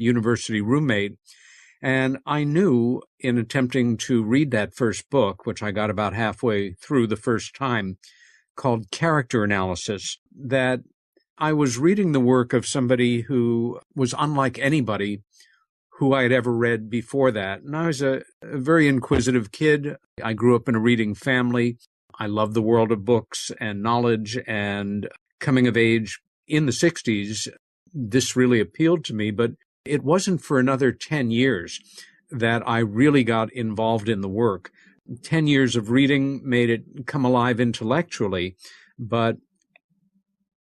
university roommate. And I knew in attempting to read that first book, which I got about halfway through the first time, called Character Analysis, that I was reading the work of somebody who was unlike anybody who I had ever read before that. And I was a very inquisitive kid. I grew up in a reading family. I loved the world of books and knowledge, and coming of age in the 60s, this really appealed to me. But it wasn't for another 10 years that I really got involved in the work. 10 years of reading made it come alive intellectually, but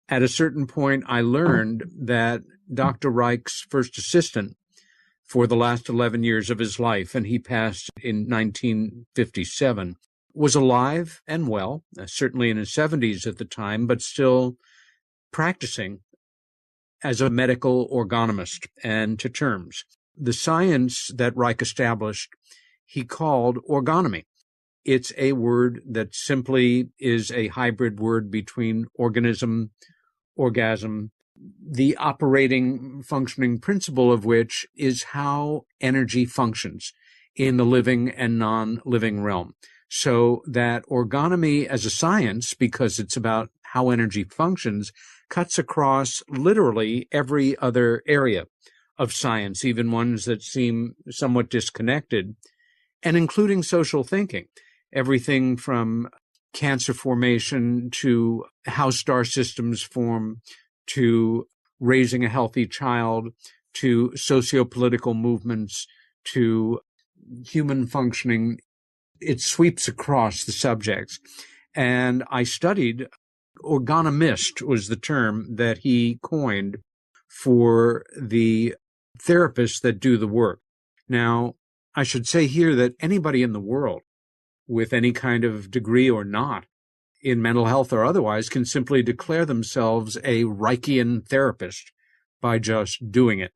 at a certain point, I learned that Dr. Reich's first assistant for the last 11 years of his life, and he passed in 1957, was alive and well, certainly in his 70s at the time, but still practicing as a medical orgonomist and to terms. The science that Reich established, he called orgonomy. It's a word that simply is a hybrid word between organism, orgasm, the operating functioning principle of which is how energy functions in the living and non-living realm. So that orgonomy as a science, because it's about how energy functions, cuts across literally every other area of science, even ones that seem somewhat disconnected, and including social thinking. Everything from cancer formation to how star systems form, to raising a healthy child, to socio-political movements, to human functioning. It sweeps across the subjects. And I studied, orgonomist was the term that he coined for the therapists that do the work. Now, I should say here that anybody in the world with any kind of degree or not in mental health or otherwise can simply declare themselves a Reichian therapist by just doing it.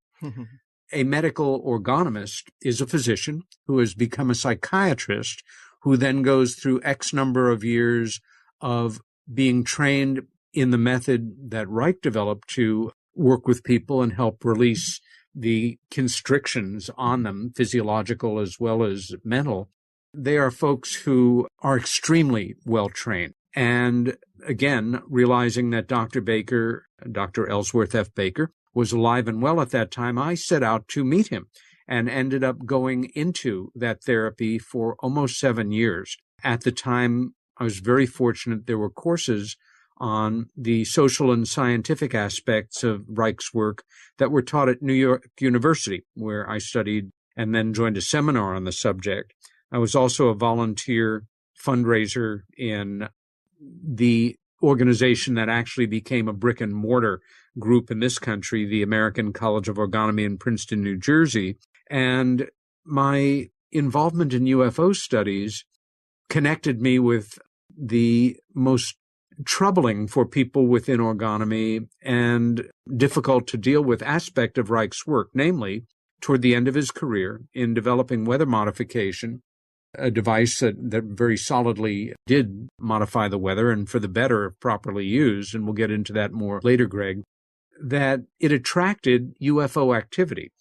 A medical orgonomist is a physician who has become a psychiatrist who then goes through X number of years of being trained in the method that Reich developed to work with people and help release the constrictions on them, physiological as well as mental. They are folks who are extremely well trained. And again, realizing that Dr. Baker, Dr. Ellsworth F. Baker, was alive and well at that time, I set out to meet him and ended up going into that therapy for almost 7 years. At the time, I was very fortunate. There were courses on the social and scientific aspects of Reich's work that were taught at New York University, where I studied and then joined a seminar on the subject. I was also a volunteer fundraiser in the organization that actually became a brick and mortar group in this country, the American College of Orgonomy in Princeton, New Jersey. And my involvement in UFO studies connected me with the most troubling for people within orgonomy and difficult to deal with aspect of Reich's work, namely, toward the end of his career in developing weather modification, a device that very solidly did modify the weather and for the better if properly used, and we'll get into that more later, Greg, that it attracted UFO activity.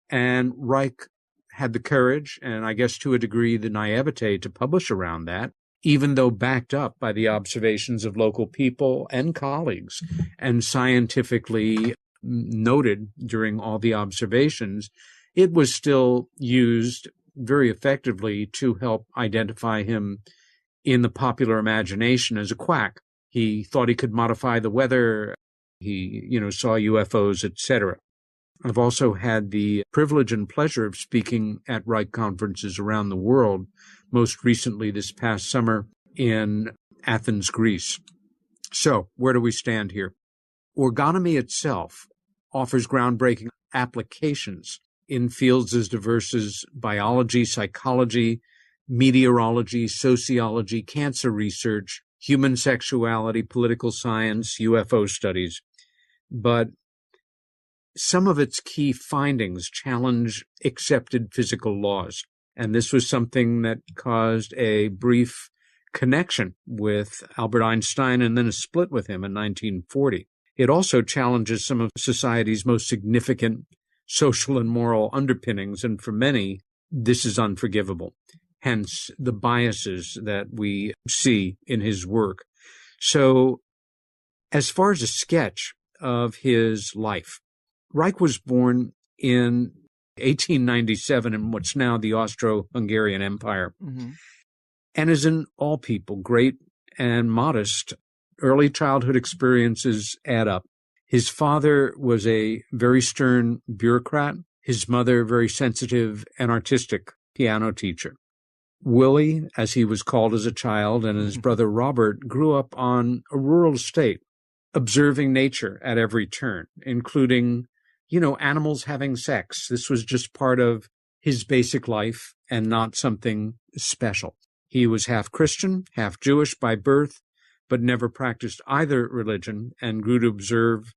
And Reich had the courage, and I guess to a degree the naivete, to publish around that, even though backed up by the observations of local people and colleagues and scientifically noted during all the observations. It was still used very effectively to help identify him in the popular imagination as a quack. He thought he could modify the weather. He, saw UFOs, etc. I've also had the privilege and pleasure of speaking at Reich conferences around the world, most recently this past summer in Athens, Greece. So, where do we stand here? Orgonomy itself offers groundbreaking applications in fields as diverse as biology, psychology, meteorology, sociology, cancer research, human sexuality, political science, UFO studies. But some of its key findings challenge accepted physical laws. And this was something that caused a brief connection with Albert Einstein and then a split with him in 1940. It also challenges some of society's most significant social and moral underpinnings, and for many, this is unforgivable. Hence, the biases that we see in his work. So, as far as a sketch of his life, Reich was born in 1897 in what's now the Austro-Hungarian Empire. Mm-hmm. And as in all people, great and modest, early childhood experiences add up. His father was a very stern bureaucrat. His mother, very sensitive and artistic piano teacher. Willie, as he was called as a child, and his brother Robert grew up on a rural estate, observing nature at every turn, including, animals having sex. This was just part of his basic life and not something special. He was half Christian, half Jewish by birth, but never practiced either religion, and grew to observe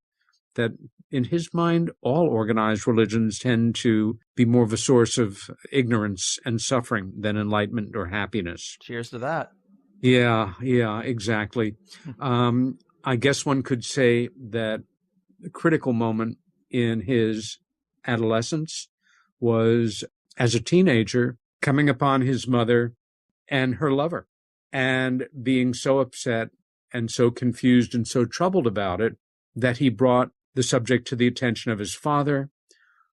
that in his mind, all organized religions tend to be more of a source of ignorance and suffering than enlightenment or happiness. Cheers to that. Yeah, exactly. I guess one could say that the critical moment in his adolescence was as a teenager coming upon his mother and her lover and being so upset and so confused and so troubled about it that he brought the subject to the attention of his father,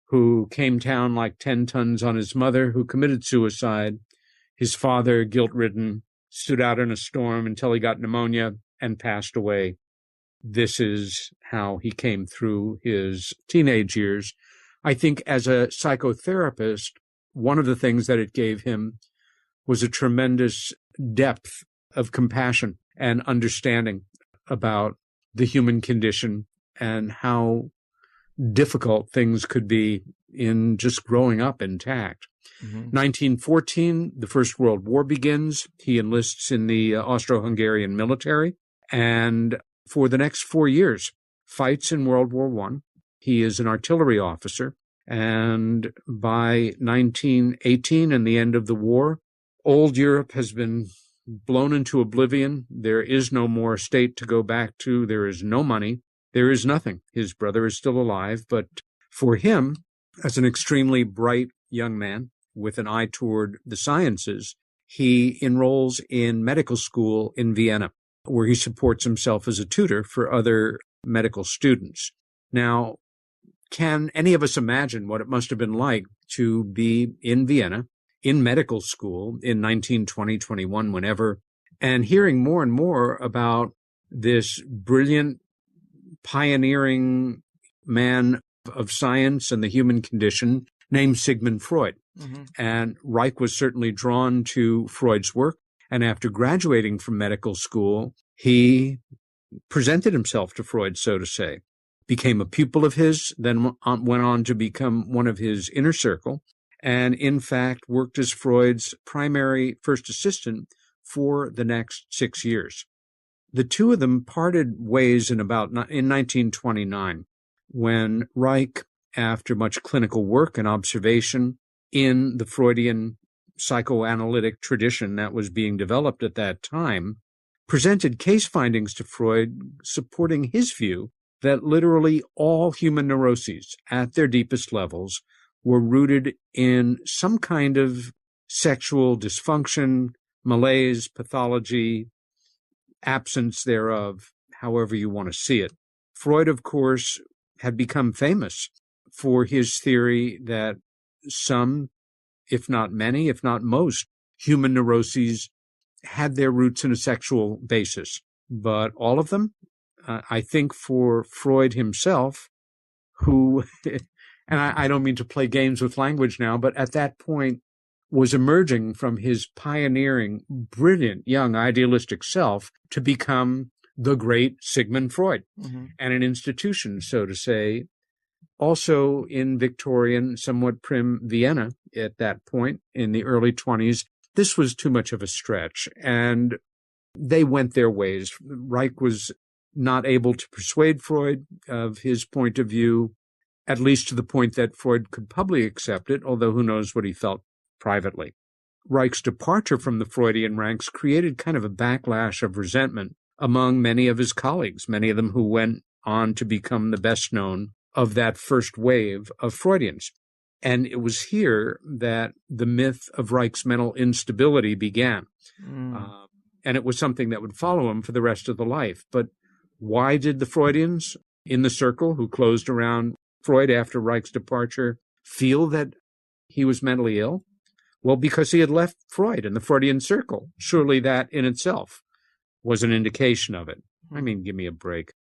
who came down like 10 tons on his mother, who committed suicide. His father, guilt-ridden, stood out in a storm until he got pneumonia and passed away. This is how he came through his teenage years. I think as a psychotherapist, one of the things that it gave him was a tremendous depth of compassion and understanding about the human condition and how difficult things could be in just growing up intact. 1914, the First World War begins. He enlists in the Austro-Hungarian military, and for the next 4 years, fights in World War I. He is an artillery officer, and by 1918 and the end of the war, old Europe has been blown into oblivion. There is no more state to go back to. There is no money. There is nothing. His brother is still alive, but for him, as an extremely bright young man with an eye toward the sciences, he enrolls in medical school in Vienna, where he supports himself as a tutor for other medical students. Now, can any of us imagine what it must have been like to be in Vienna, in medical school in 1920, 21, whenever, and hearing more and more about this brilliant, pioneering man of science and the human condition named Sigmund Freud. And Reich was certainly drawn to Freud's work. And after graduating from medical school, he presented himself to Freud, so to say, became a pupil of his, then went on to become one of his inner circle, and in fact worked as Freud's primary first assistant for the next 6 years. The two of them parted ways in 1929, when Reich, after much clinical work and observation in the Freudian psychoanalytic tradition that was being developed at that time, presented case findings to Freud supporting his view that literally all human neuroses at their deepest levels were rooted in some kind of sexual dysfunction, malaise, pathology, absence thereof, however you want to see it. Freud, of course, had become famous for his theory that some, if not many, if not most, human neuroses had their roots in a sexual basis. But all of them, I think for Freud himself, who, and I don't mean to play games with language now, but at that point was emerging from his pioneering, brilliant, young, idealistic self to become the great Sigmund Freud, and an institution, so to say, also in Victorian, somewhat prim Vienna at that point in the early 20s. This was too much of a stretch, and they went their ways. Reich was not able to persuade Freud of his point of view, at least to the point that Freud could publicly accept it, although who knows what he felt privately. Reich's departure from the Freudian ranks created kind of a backlash of resentment among many of his colleagues, many of them who went on to become the best known of that first wave of Freudians. And it was here that the myth of Reich's mental instability began. And it was something that would follow him for the rest of the life. But why did the Freudians in the circle who closed around Freud after Reich's departure feel that he was mentally ill? Well, because he had left Freud and the Freudian circle. Surely that in itself was an indication of it. I mean, give me a break.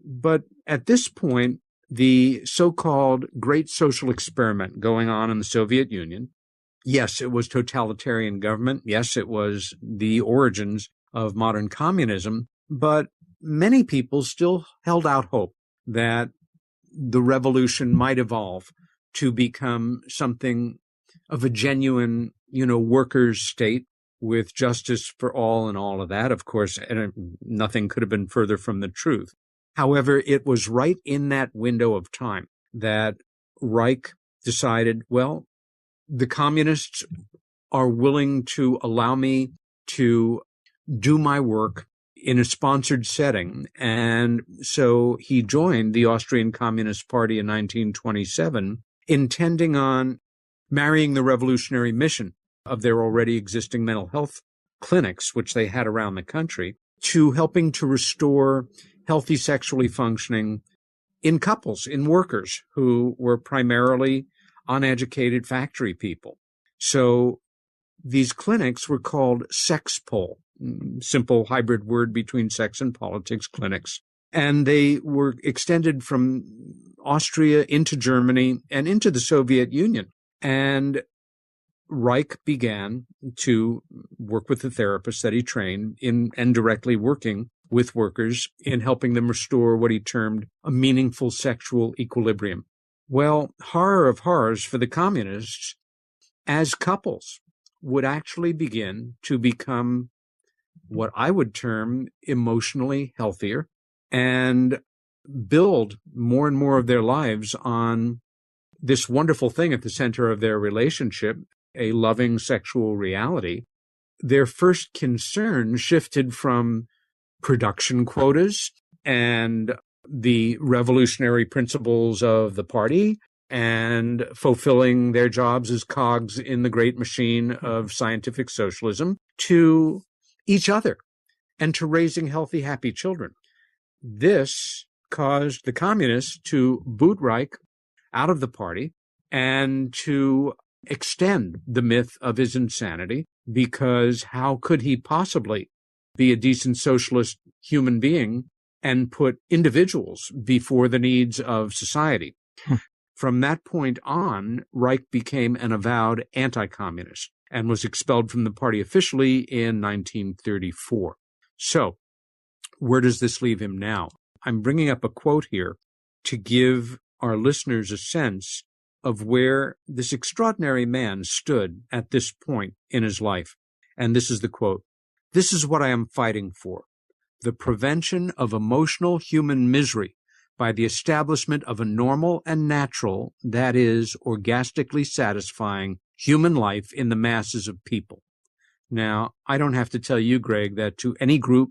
But at this point, the so-called great social experiment going on in the Soviet Union, yes, it was totalitarian government. Yes, it was the origins of modern communism. But many people still held out hope that the revolution might evolve to become something of a genuine, workers' state with justice for all and all of that. Of course, and nothing could have been further from the truth. However, it was right in that window of time that Reich decided, well, the communists are willing to allow me to do my work in a sponsored setting. And so he joined the Austrian Communist Party in 1927, intending on marrying the revolutionary mission of their already existing mental health clinics, which they had around the country, to helping to restore healthy sexually functioning in couples, in workers who were primarily uneducated factory people. So these clinics were called sex pol, simple hybrid word between sex and politics clinics. And they were extended from Austria into Germany and into the Soviet Union. And Reich began to work with the therapists that he trained in and directly working with workers in helping them restore what he termed a meaningful sexual equilibrium. Well, horror of horrors for the communists, as couples would actually begin to become what I would term emotionally healthier and build more and more of their lives on this wonderful thing at the center of their relationship, a loving sexual reality. Their first concern shifted from production quotas and the revolutionary principles of the party and fulfilling their jobs as cogs in the great machine of scientific socialism to each other and to raising healthy, happy children. This caused the communists to boot Reich out of the party and to extend the myth of his insanity, because how could he possibly be a decent socialist human being and put individuals before the needs of society? From that point on, Reich became an avowed anti-communist and was expelled from the party officially in 1934. So, where does this leave him now? I'm bringing up a quote here to give our listeners a sense of where this extraordinary man stood at this point in his life. And this is the quote: "This is what I am fighting for, the prevention of emotional human misery by the establishment of a normal and natural, that is, orgastically satisfying human life in the masses of people." Now, I don't have to tell you, Greg, that to any group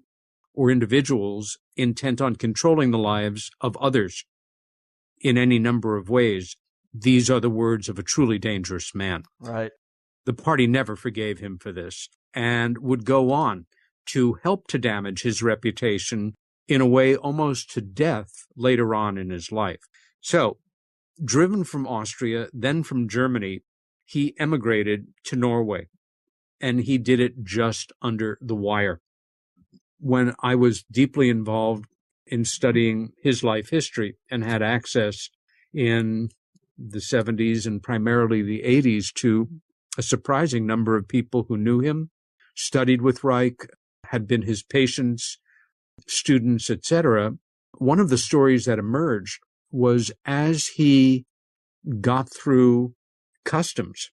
or individuals intent on controlling the lives of others in any number of ways, these are the words of a truly dangerous man. Right. The party never forgave him for this and would go on to help to damage his reputation in a way almost to death later on in his life. So, driven from Austria, then from Germany, he emigrated to Norway, and he did it just under the wire. When I was deeply involved in studying his life history and had access in the 70s and primarily the 80s to a surprising number of people who knew him, studied with Reich, had been his patients, students, etc., one of the stories that emerged was as he got through customs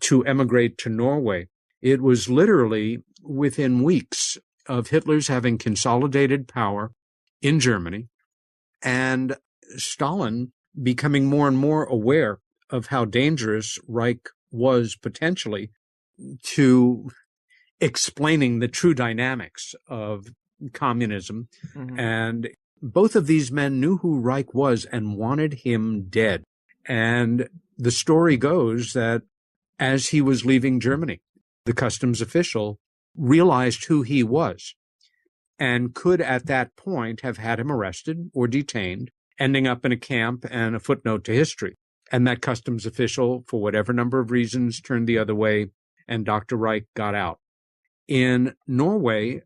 to emigrate to Norway, it was literally within weeks of Hitler's having consolidated power in Germany and Stalin becoming more and more aware of how dangerous Reich was potentially to explaining the true dynamics of communism and both of these men knew who Reich was and wanted him dead. And the story goes that as he was leaving Germany, the customs official realized who he was and could at that point have had him arrested or detained, ending up in a camp and a footnote to history. And that customs official, for whatever number of reasons, turned the other way, and Dr. Reich got out. In Norway,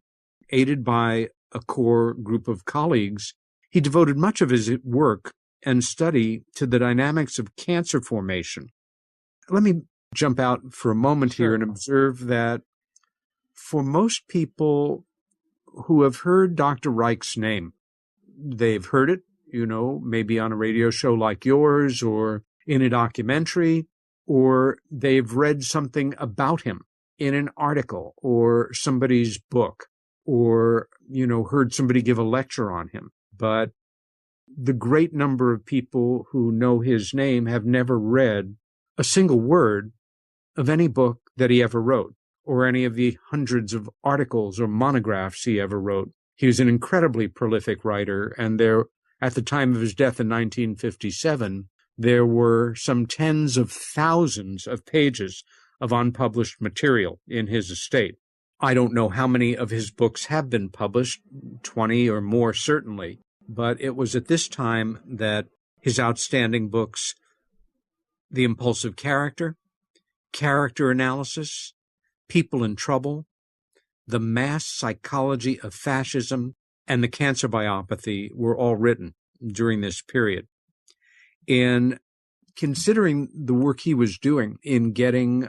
aided by a core group of colleagues, he devoted much of his work and study to the dynamics of cancer formation. Let me jump out for a moment here and observe that for most people who have heard Dr. Reich's name, they've heard it, maybe on a radio show like yours or in a documentary, or they've read something about him in an article or somebody's book, or, heard somebody give a lecture on him. But the great number of people who know his name have never read a single word of any book that he ever wrote, or any of the hundreds of articles or monographs he ever wrote. He was an incredibly prolific writer, and at the time of his death in 1957, there were some tens of thousands of pages of unpublished material in his estate. I don't know how many of his books have been published, 20 or more certainly, but it was at this time that his outstanding books, The Impulsive Character, Character Analysis, People in Trouble, The Mass Psychology of Fascism, and The Cancer Biopathy were all written during this period. In considering the work he was doing in getting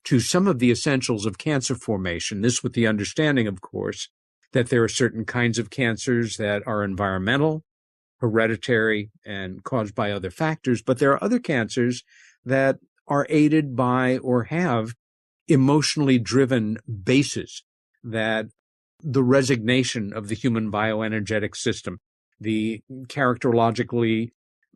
to some of the essentials of cancer formation, this with the understanding, of course, that there are certain kinds of cancers that are environmental, hereditary, and caused by other factors, but there are other cancers that are aided by or have emotionally driven bases, that the resignation of the human bioenergetic system, the characterologically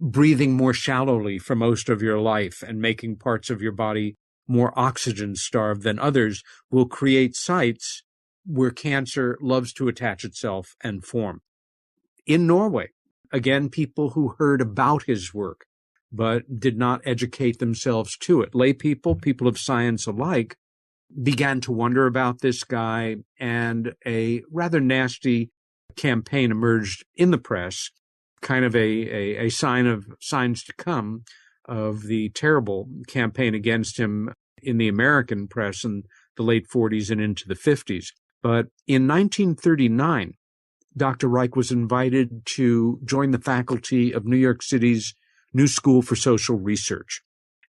breathing more shallowly for most of your life and making parts of your body more oxygen-starved than others, will create sites where cancer loves to attach itself and form. In Norway, again, people who heard about his work but did not educate themselves to it, lay people, people of science alike, began to wonder about this guy, and a rather nasty campaign emerged in the press, kind of a sign of signs to come of the terrible campaign against him in the American press in the late 40s and into the 50s. But in 1939, Dr. Reich was invited to join the faculty of New York City's New School for Social Research.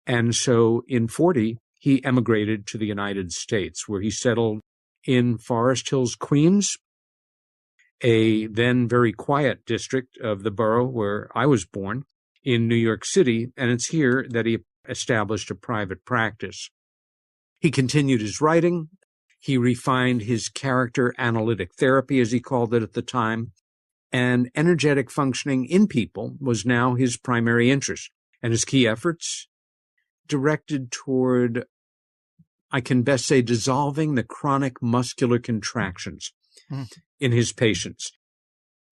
And so in 40, he emigrated to the United States, where he settled in Forest Hills, Queens, a then very quiet district of the borough where I was born in New York City, and it's here that he established a private practice. He continued his writing. He refined his character analytic therapy, as he called it at the time, and energetic functioning in people was now his primary interest, and his key efforts directed toward, I can best say, dissolving the chronic muscular contractions in his patients.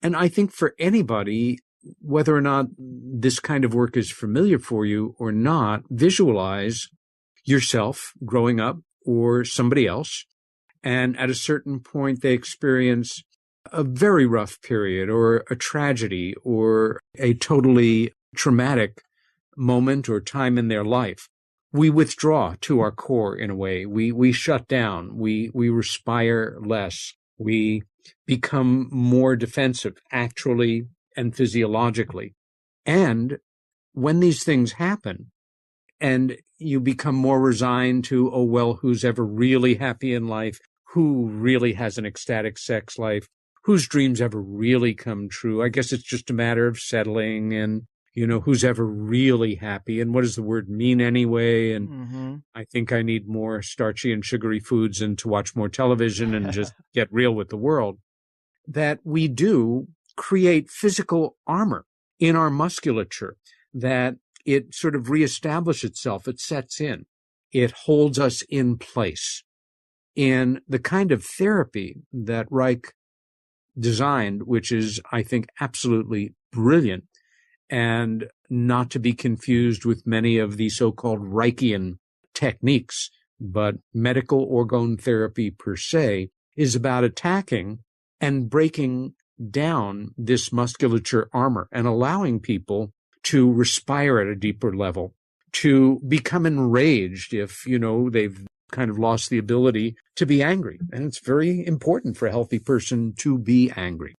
And I think for anybody, whether or not this kind of work is familiar for you or not, visualize yourself growing up or somebody else, and at a certain point they experience a very rough period or a tragedy or a totally traumatic moment or time in their life. We withdraw to our core in a way. We shut down. We respire less. We become more defensive, actually and physiologically. And when these things happen, and you become more resigned to, oh, well, who's ever really happy in life? Who really has an ecstatic sex life? Whose dreams ever really come true? I guess it's just a matter of settling and, who's ever really happy? And what does the word mean anyway? And I think I need more starchy and sugary foods and to watch more television and just get real with the world. That we do create physical armor in our musculature, that it sort of reestablishes itself, it sets in, it holds us in place. In the kind of therapy that Reich designed, which is, I think, absolutely brilliant and not to be confused with many of the so-called Reichian techniques. But medical orgone therapy per se is about attacking and breaking down this musculature armor and allowing people to respire at a deeper level, to become enraged if, they've kind of lost the ability to be angry. And it's very important for a healthy person to be angry.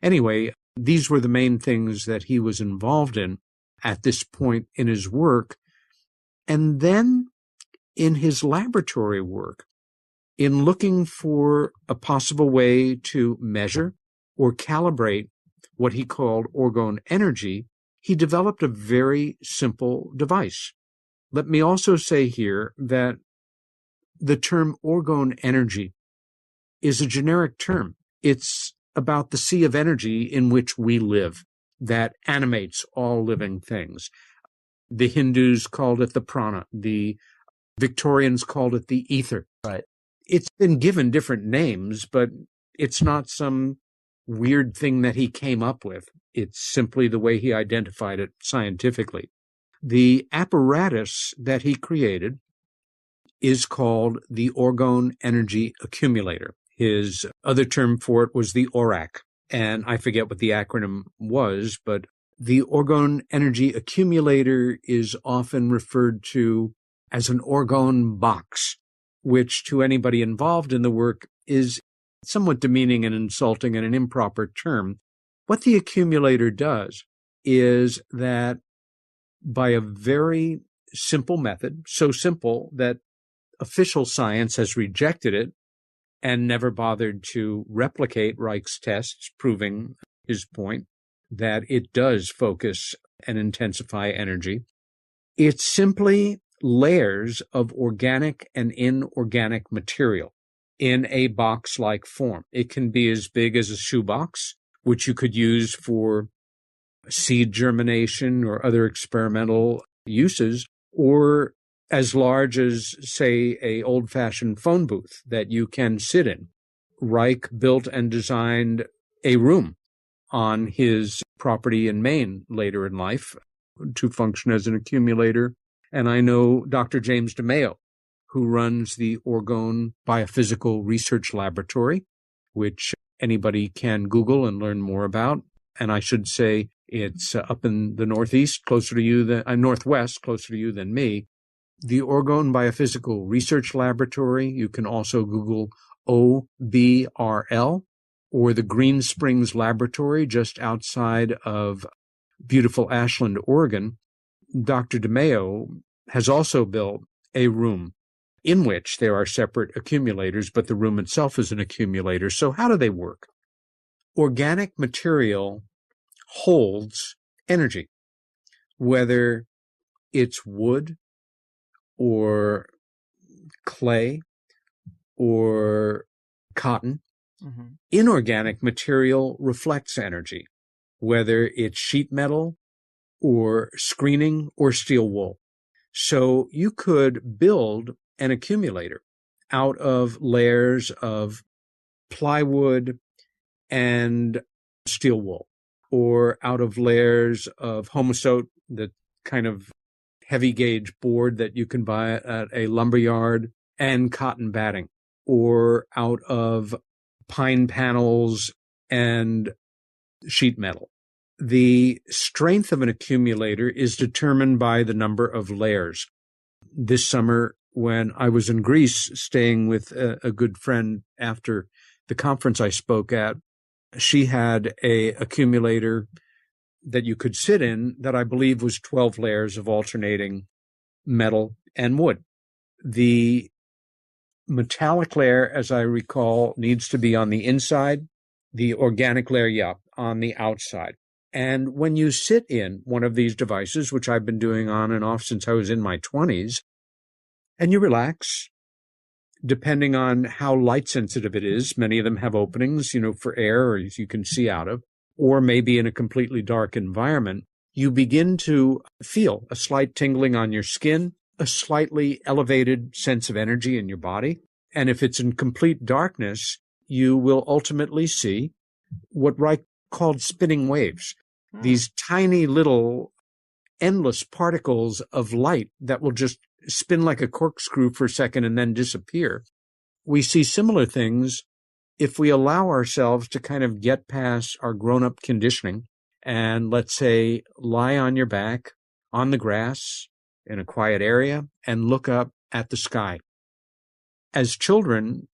Anyway, these were the main things that he was involved in at this point in his work. And then in his laboratory work, in looking for a possible way to measure or calibrate what he called orgone energy, he developed a very simple device. Let me also say here that the term orgone energy is a generic term. It's about the sea of energy in which we live that animates all living things. The Hindus called it the prana. The Victorians called it the ether. Right. It's been given different names, but it's not some weird thing that he came up with. It's simply the way he identified it scientifically. The apparatus that he created is called the orgone energy accumulator. His other term for it was the ORAC, and I forget what the acronym was, but the orgone energy accumulator is often referred to as an orgone box, which to anybody involved in the work is somewhat demeaning and insulting and an improper term. What the accumulator does is that by a very simple method, so simple that official science has rejected it and never bothered to replicate Reich's tests, proving his point that it does focus and intensify energy. It's simply layers of organic and inorganic material in a box-like form. It can be as big as a shoebox, which you could use for seed germination or other experimental uses, or as large as, say, a old-fashioned phone booth that you can sit in. Reich built and designed a room on his property in Maine later in life to function as an accumulator. And I know Dr. James DeMeo, who runs the Orgone Biophysical Research Laboratory, which anybody can Google and learn more about. And I should say it's up in the Northwest, closer to you than me. The Orgone Biophysical Research Laboratory, you can also Google OBRL, or the Green Springs Laboratory just outside of beautiful Ashland, Oregon. Dr. DeMeo has also built a room in which there are separate accumulators, but the room itself is an accumulator. So how do they work? Organic material holds energy, whether it's wood or clay or cotton. Mm-hmm. Inorganic material reflects energy, whether it's sheet metal or screening or steel wool. So you could build an accumulator out of layers of plywood and steel wool, or out of layers of homosote, the kind of heavy gauge board that you can buy at a lumberyard, and cotton batting, or out of pine panels and sheet metal. The strength of an accumulator is determined by the number of layers. This summer, when I was in Greece staying with a good friend after the conference I spoke at, she had a accumulator that you could sit in that I believe was 12 layers of alternating metal and wood. The metallic layer, as I recall, needs to be on the inside. The organic layer, on the outside. And when you sit in one of these devices, which I've been doing on and off since I was in my 20s, and you relax, depending on how light sensitive it is, many of them have openings, for air or you can see out of, or maybe in a completely dark environment, you begin to feel a slight tingling on your skin, a slightly elevated sense of energy in your body. And if it's in complete darkness, you will ultimately see what Reich called spinning waves, these tiny little endless particles of light that will just spin like a corkscrew for a second and then disappear. We see similar things if we allow ourselves to kind of get past our grown-up conditioning and, let's say, lie on your back on the grass in a quiet area and look up at the sky. As children,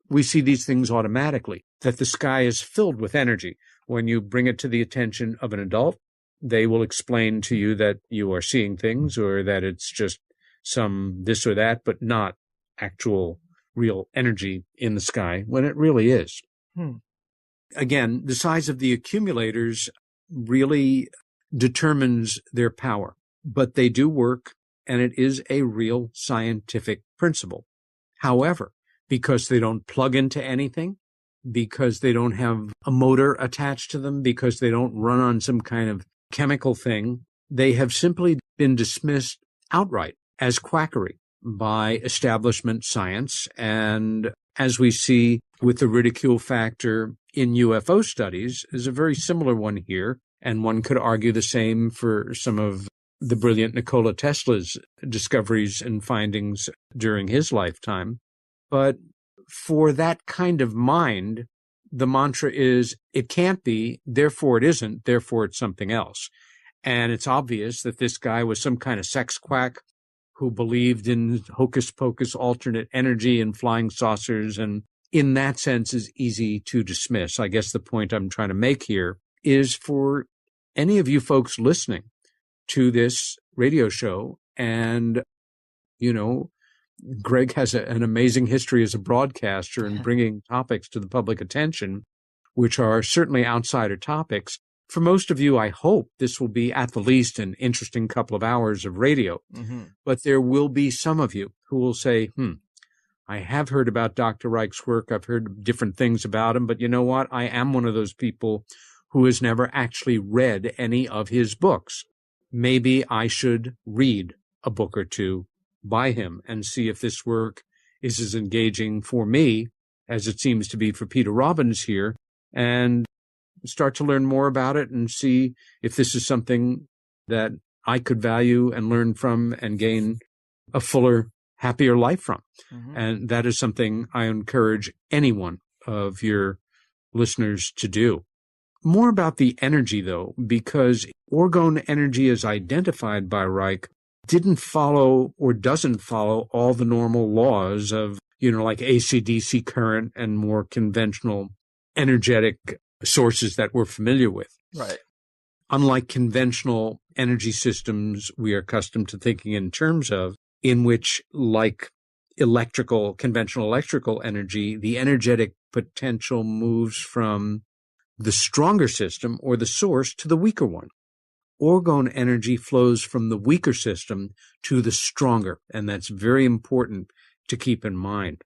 we see these things automatically, that the sky is filled with energy. When you bring it to the attention of an adult, they will explain to you that you are seeing things or that it's just some this or that, but not actual real energy in the sky, when it really is. Again, the size of the accumulators really determines their power, but they do work, and it is a real scientific principle. However, because they don't plug into anything, because they don't have a motor attached to them, because they don't run on some kind of chemical thing, they have simply been dismissed outright as quackery by establishment science. And as we see with the ridicule factor in UFO studies, is a very similar one here. And one could argue the same for some of the brilliant Nikola Tesla's discoveries and findings during his lifetime. But for that kind of mind, the mantra is, it can't be, therefore it isn't, therefore it's something else. And it's obvious that this guy was some kind of sex quack who believed in hocus-pocus alternate energy and flying saucers, and in that sense is easy to dismiss. I guess the point I'm trying to make here is for any of you folks listening to this radio show, and, you know, Greg has an amazing history as a broadcaster in bringing topics to the public attention, which are certainly outsider topics. For most of you, I hope this will be at the least an interesting couple of hours of radio. But there will be some of you who will say, I have heard about Dr. Reich's work. I've heard different things about him. But you know what? I am one of those people who has never actually read any of his books. Maybe I should read a book or two by him and see if this work is as engaging for me as it seems to be for Peter Robbins here, and start to learn more about it and see if this is something that I could value and learn from and gain a fuller, happier life from. And that is something I encourage any one of your listeners to do. More about the energy, though, because orgone energy as identified by Reich didn't follow or doesn't follow all the normal laws of, like AC/DC current and more conventional energetic sources that we're familiar with. Right. Unlike conventional energy systems we are accustomed to thinking in terms of, in which, like conventional electrical energy, the energetic potential moves from the stronger system or the source to the weaker one. Orgone energy flows from the weaker system to the stronger, and that's very important to keep in mind.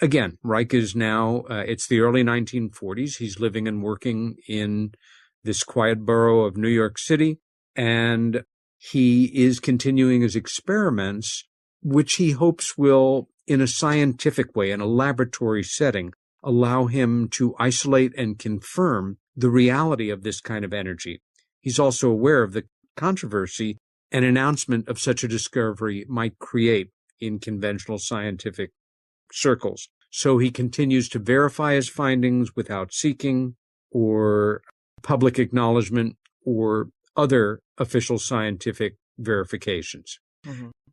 Again, Reich is now, it's the early 1940s. He's living and working in this quiet borough of New York City, and he is continuing his experiments, which he hopes will, in a scientific way, in a laboratory setting, allow him to isolate and confirm the reality of this kind of energy. He's also aware of the controversy an announcement of such a discovery might create in conventional scientific circles. So he continues to verify his findings without seeking or public acknowledgement or other official scientific verifications.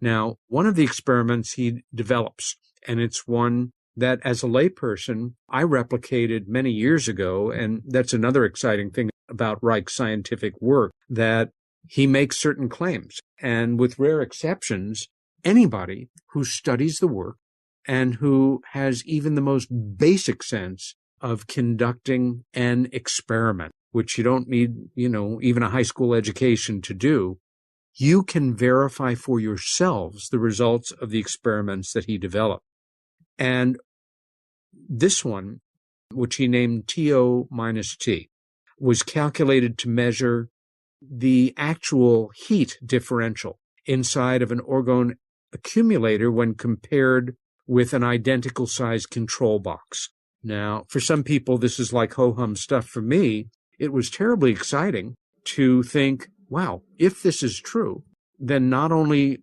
Now, one of the experiments he develops, and it's one that as a layperson I replicated many years ago, and that's another exciting thing about Reich's scientific work, that he makes certain claims. And with rare exceptions, anybody who studies the work and who has even the most basic sense of conducting an experiment, which you don't need, even a high school education to do, you can verify for yourselves the results of the experiments that he developed. And this one, which he named TO-T, was calculated to measure the actual heat differential inside of an orgone accumulator when compared with an identical size control box. Now, for some people, this is like ho-hum stuff. For me, it was terribly exciting to think, wow, if this is true, then not only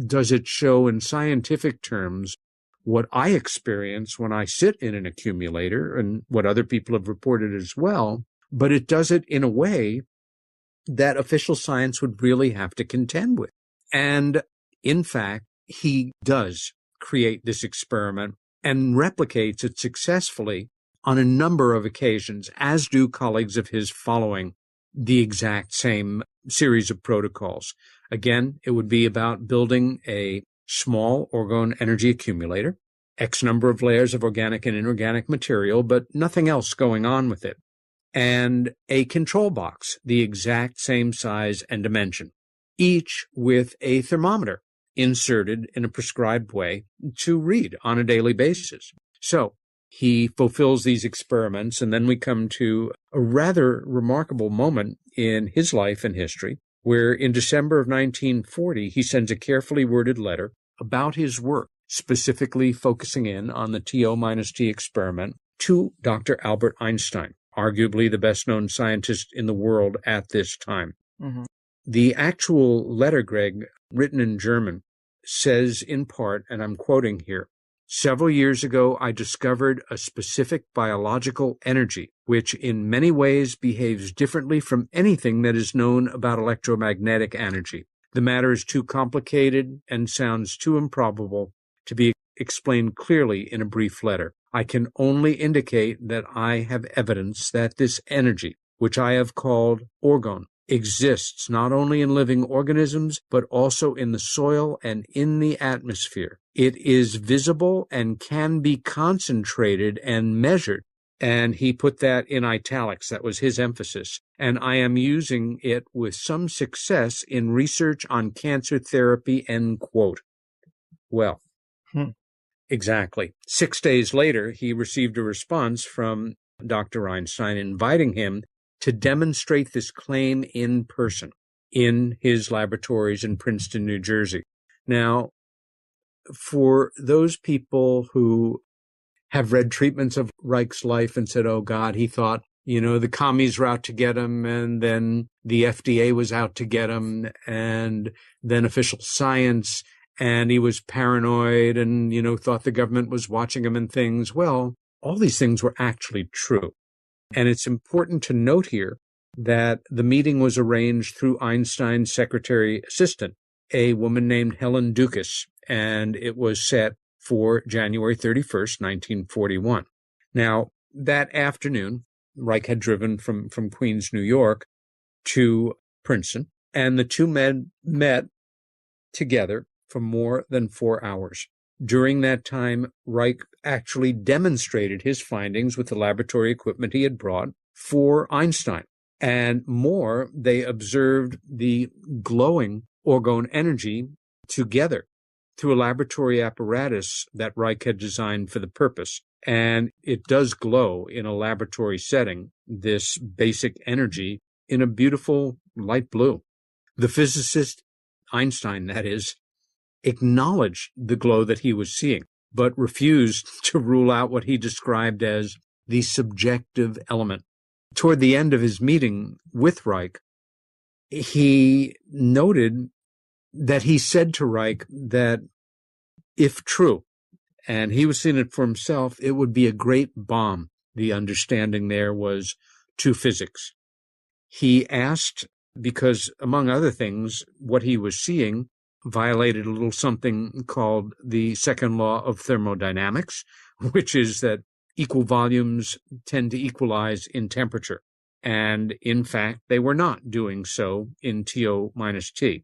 does it show in scientific terms what I experience when I sit in an accumulator and what other people have reported as well, but it does it in a way that official science would really have to contend with. And in fact, he does create this experiment and replicates it successfully on a number of occasions, as do colleagues of his following the exact same series of protocols. Again, it would be about building a small orgone energy accumulator, X number of layers of organic and inorganic material, but nothing else going on with it, and a control box, the exact same size and dimension, each with a thermometer inserted in a prescribed way to read on a daily basis. So he fulfills these experiments, and then we come to a rather remarkable moment in his life and history, where in December of 1940, he sends a carefully worded letter about his work, specifically focusing in on the TO-T experiment, to Dr. Albert Einstein, arguably the best-known scientist in the world at this time. Mm-hmm. The actual letter, Greg, written in German, says in part, and I'm quoting here, "Several years ago, I discovered a specific biological energy, which in many ways behaves differently from anything that is known about electromagnetic energy. The matter is too complicated and sounds too improbable to be explained clearly in a brief letter. I can only indicate that I have evidence that this energy, which I have called orgone, exists not only in living organisms, but also in the soil and in the atmosphere. It is visible and can be concentrated and measured." And he put that in italics. That was his emphasis. "And I am using it with some success in research on cancer therapy," end quote. Well, exactly. 6 days later, he received a response from Dr. Einstein inviting him to demonstrate this claim in person in his laboratories in Princeton, New Jersey. Now, for those people who have read treatments of Reich's life and said, oh God, he thought, the commies were out to get him, and then the FDA was out to get him, and then official science, and he was paranoid and, thought the government was watching him and things. Well, all these things were actually true. And it's important to note here that the meeting was arranged through Einstein's secretary assistant, a woman named Helen Dukas, and it was set for January 31st, 1941. Now, that afternoon, Reich had driven from Queens, New York to Princeton, and the two men met together for more than 4 hours. During that time, Reich actually demonstrated his findings with the laboratory equipment he had brought for Einstein. And more, they observed the glowing orgone energy together through a laboratory apparatus that Reich had designed for the purpose. And it does glow in a laboratory setting, this basic energy, in a beautiful light blue. The physicist, Einstein that is, acknowledged the glow that he was seeing, but refused to rule out what he described as the subjective element. Toward the end of his meeting with Reich, he noted that he said to Reich that if true, and he was seeing it for himself, it would be a great bomb. The understanding there was to physics. He asked, because among other things, what he was seeing violated a little something called the second law of thermodynamics, which is that equal volumes tend to equalize in temperature. And in fact, they were not doing so in TO-T.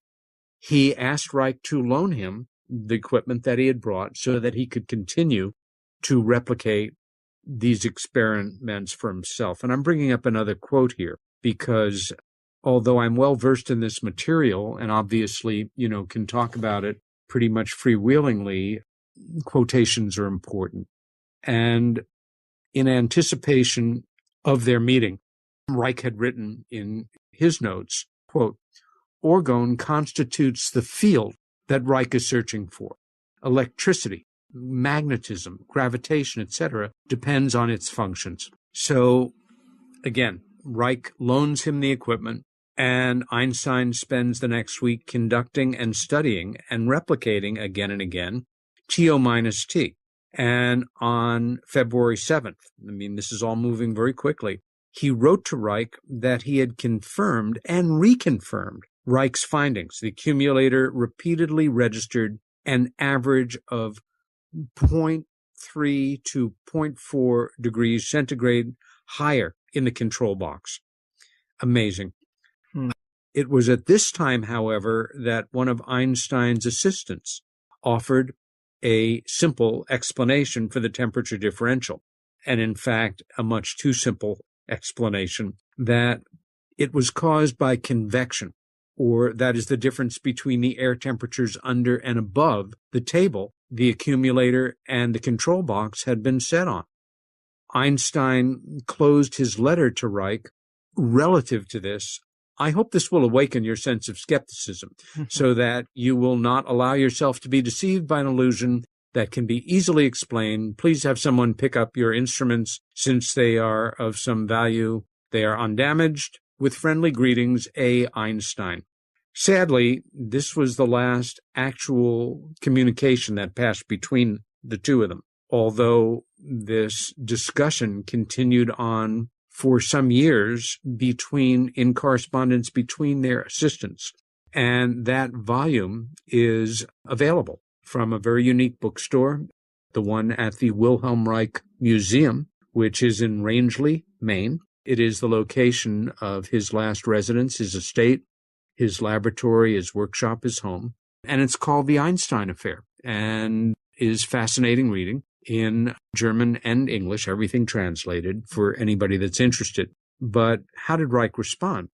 He asked Reich to loan him the equipment that he had brought so that he could continue to replicate these experiments for himself. And I'm bringing up another quote here because although I'm well versed in this material and obviously, can talk about it pretty much freewheelingly, quotations are important. And in anticipation of their meeting, Reich had written in his notes, quote, "Orgone constitutes the field that Reich is searching for. Electricity magnetism, gravitation, etc., depends on its functions. So, again, Reich loans him the equipment, and Einstein spends the next week conducting and studying and replicating again and again TO minus T. And on February 7th, this is all moving very quickly, he wrote to Reich that he had confirmed and reconfirmed Reich's findings. The accumulator repeatedly registered an average of 0.3 to 0.4 degrees centigrade higher in the control box. Amazing. It was at this time, however, that one of Einstein's assistants offered a simple explanation for the temperature differential, and in fact, a much too simple explanation, that it was caused by convection, or that is the difference between the air temperatures under and above the table the accumulator and the control box had been set on. Einstein closed his letter to Reich relative to this. I hope this will awaken your sense of skepticism so that you will not allow yourself to be deceived by an illusion that can be easily explained. Please have someone pick up your instruments since they are of some value. They are undamaged. With friendly greetings, A. Einstein. Sadly, this was the last actual communication that passed between the two of them, although this discussion continued on for some years in correspondence between their assistants. And that volume is available from a very unique bookstore, the one at the Wilhelm Reich Museum, which is in Rangeley, Maine. It is the location of his last residence, his estate, his laboratory, his workshop, his home. And it's called The Einstein Affair, and is fascinating reading in German and English, everything translated for anybody that's interested. But how did Reich respond?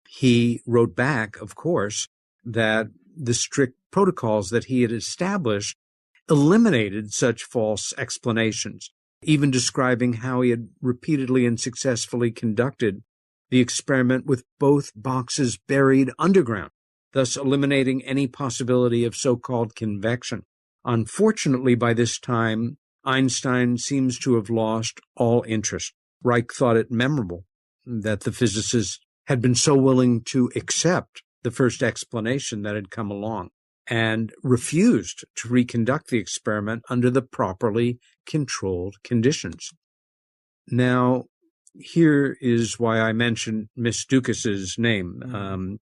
He wrote back, of course, that the strict protocols that he had established eliminated such false explanations, even describing how he had repeatedly and successfully conducted the experiment with both boxes buried underground, thus eliminating any possibility of so-called convection. Unfortunately, by this time, Einstein seems to have lost all interest. Reich thought it memorable that the physicists had been so willing to accept the first explanation that had come along, and refused to reconduct the experiment under the properly controlled conditions. Now, here is why I mentioned Miss Ducas's name,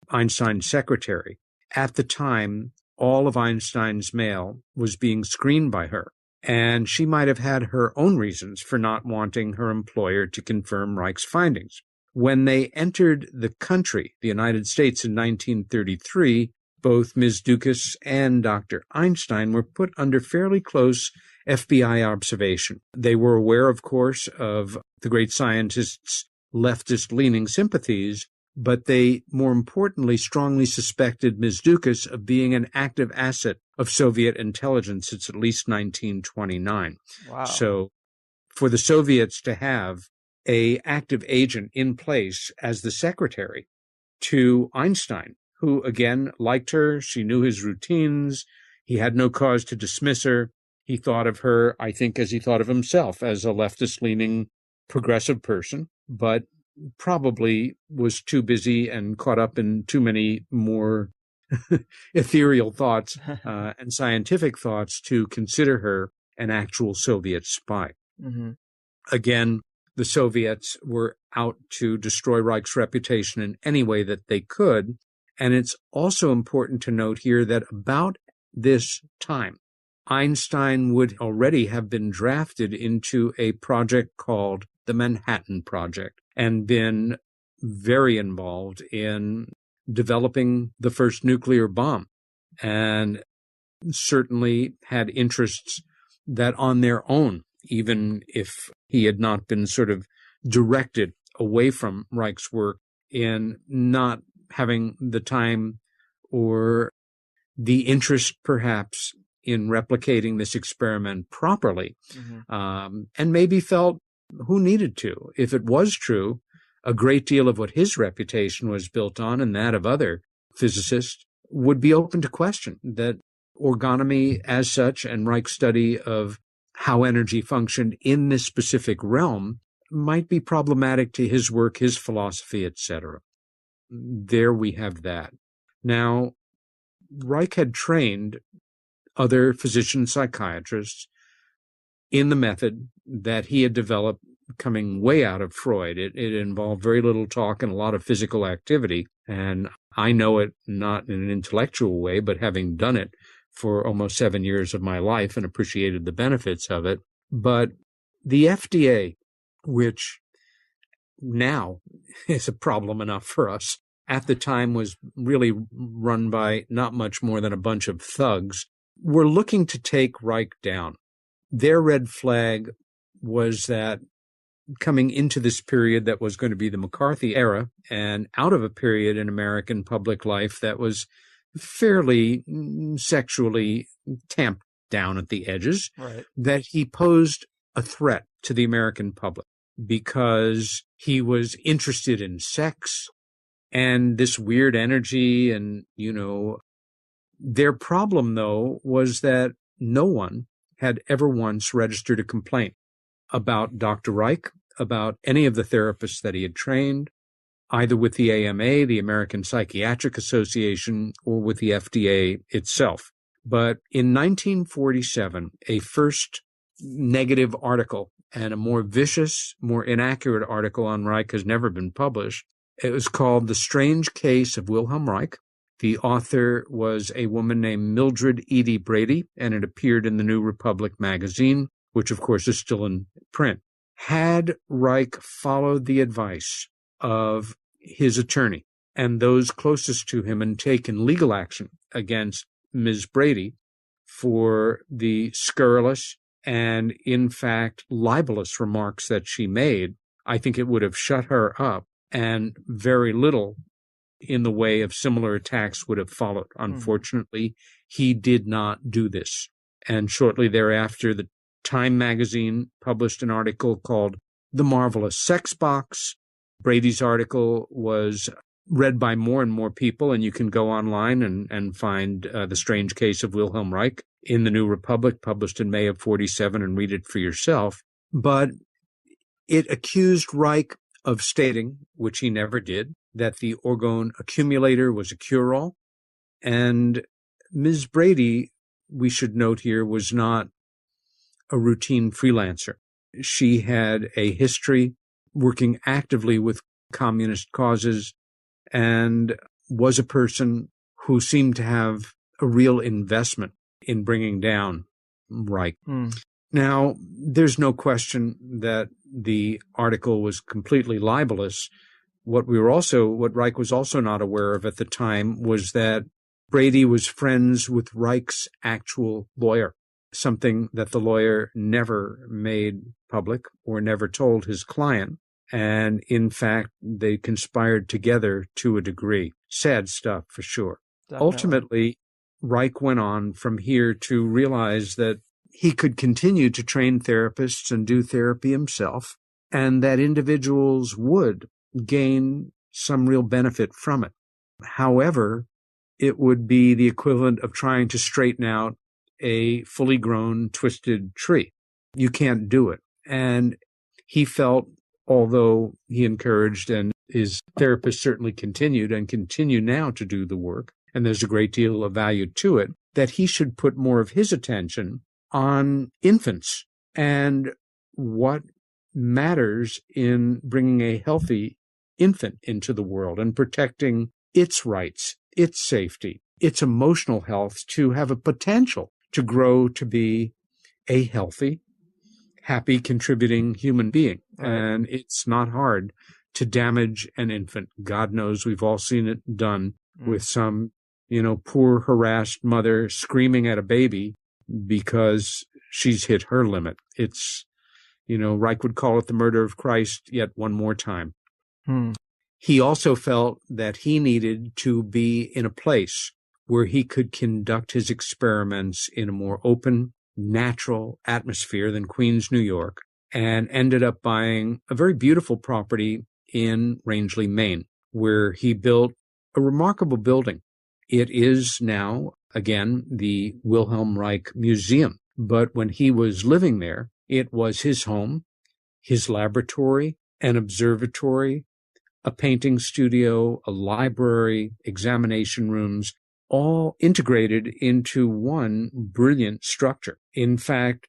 Einstein's secretary. At the time, all of Einstein's mail was being screened by her, and she might have had her own reasons for not wanting her employer to confirm Reich's findings. When they entered the country, the United States, in 1933, both Ms. Ducas and Dr. Einstein were put under fairly close FBI observation. They were aware, of course, of the great scientist's leftist-leaning sympathies, but they, more importantly, strongly suspected Ms. Ducas of being an active asset of Soviet intelligence since at least 1929. Wow. So for the Soviets to have an active agent in place as the secretary to Einstein, who, again, liked her, she knew his routines, he had no cause to dismiss her, he thought of her, I think, as he thought of himself, as a leftist-leaning progressive person, but probably was too busy and caught up in too many more ethereal thoughts and scientific thoughts to consider her an actual Soviet spy. Mm-hmm. Again, the Soviets were out to destroy Reich's reputation in any way that they could, and it's also important to note here that about this time, Einstein would already have been drafted into a project called the Manhattan Project and been very involved in developing the first nuclear bomb, and certainly had interests that on their own, even if he had not been sort of directed away from Reich's work, in not having the time or the interest perhaps in replicating this experiment properly, and maybe felt who needed to. If it was true, a great deal of what his reputation was built on and that of other physicists would be open to question, that orgonomy as such and Reich's study of how energy functioned in this specific realm might be problematic to his work, his philosophy, etc. There we have that. Now, Reich had trained other physician psychiatrists in the method that he had developed coming way out of Freud. It involved very little talk and a lot of physical activity. And I know it not in an intellectual way, but having done it for almost 7 years of my life and appreciated the benefits of it. But the FDA, which now is a problem enough for us, at the time was really run by not much more than a bunch of thugs, were looking to take Reich down. Their red flag was that coming into this period that was going to be the McCarthy era and out of a period in American public life that was fairly sexually tamped down at the edges, right, that he posed a threat to the American public because he was interested in sex and this weird energy. And, their problem, though, was that no one had ever once registered a complaint about Dr. Reich, about any of the therapists that he had trained, either with the AMA, the American Psychiatric Association, or with the FDA itself. But in 1947, a first negative article and a more vicious, more inaccurate article on Reich has never been published. It was called The Strange Case of Wilhelm Reich. The author was a woman named Mildred Edie Brady, and it appeared in the New Republic magazine, which of course is still in print. Had Reich followed the advice of his attorney and those closest to him and taken legal action against Ms. Brady for the scurrilous and, in fact, libelous remarks that she made, I think it would have shut her up, and very little in the way of similar attacks would have followed. Unfortunately, he did not do this. And shortly thereafter, the Time magazine published an article called The Marvelous Sex Box. Brady's article was read by more and more people, and you can go online and find The Strange Case of Wilhelm Reich in the New Republic, published in May of 47, and read it for yourself. But it accused Reich of stating, which he never did, that the orgone accumulator was a cure-all. And Ms. Brady, we should note here, was not a routine freelancer. She had a history working actively with communist causes and was a person who seemed to have a real investment in bringing down Reich. Now, there's no question that the article was completely libelous. What Reich was also not aware of at the time was that Brady was friends with Reich's actual lawyer, something that the lawyer never made public or never told his client. And in fact, they conspired together to a degree. Sad stuff for sure. Definitely. Ultimately, Reich went on from here to realize that he could continue to train therapists and do therapy himself, and that individuals would gain some real benefit from it. However, it would be the equivalent of trying to straighten out a fully grown, twisted tree. You can't do it. And he felt, although he encouraged, and his therapist certainly continued and continue now to do the work, and there's a great deal of value to it, that he should put more of his attention on infants and what matters in bringing a healthy infant into the world and protecting its rights, its safety, its emotional health to have a potential to grow to be a healthy, happy, contributing human being. Right. And it's not hard to damage an infant. God knows we've all seen it done with some, poor, harassed mother screaming at a baby because she's hit her limit. It's, Reich would call it the murder of Christ yet one more time. He also felt that he needed to be in a place where he could conduct his experiments in a more open, natural atmosphere than Queens, New York, and ended up buying a very beautiful property in Rangeley, Maine, where he built a remarkable building. It is now again, the Wilhelm Reich Museum. But when he was living there, it was his home, his laboratory, an observatory, a painting studio, a library, examination rooms, all integrated into one brilliant structure. In fact,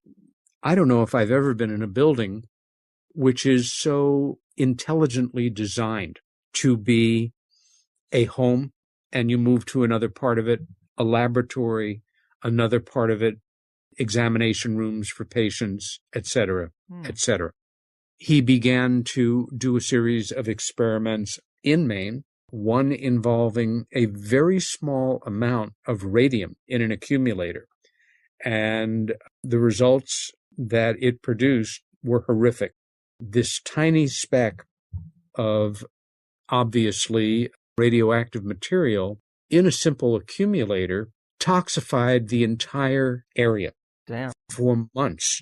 I don't know if I've ever been in a building which is so intelligently designed to be a home, and you move to another part of it, a laboratory, another part of it, examination rooms for patients, etc., etc. He began to do a series of experiments in Maine, one involving a very small amount of radium in an accumulator. And the results that it produced were horrific. This tiny speck of obviously radioactive material in a simple accumulator toxified the entire area for months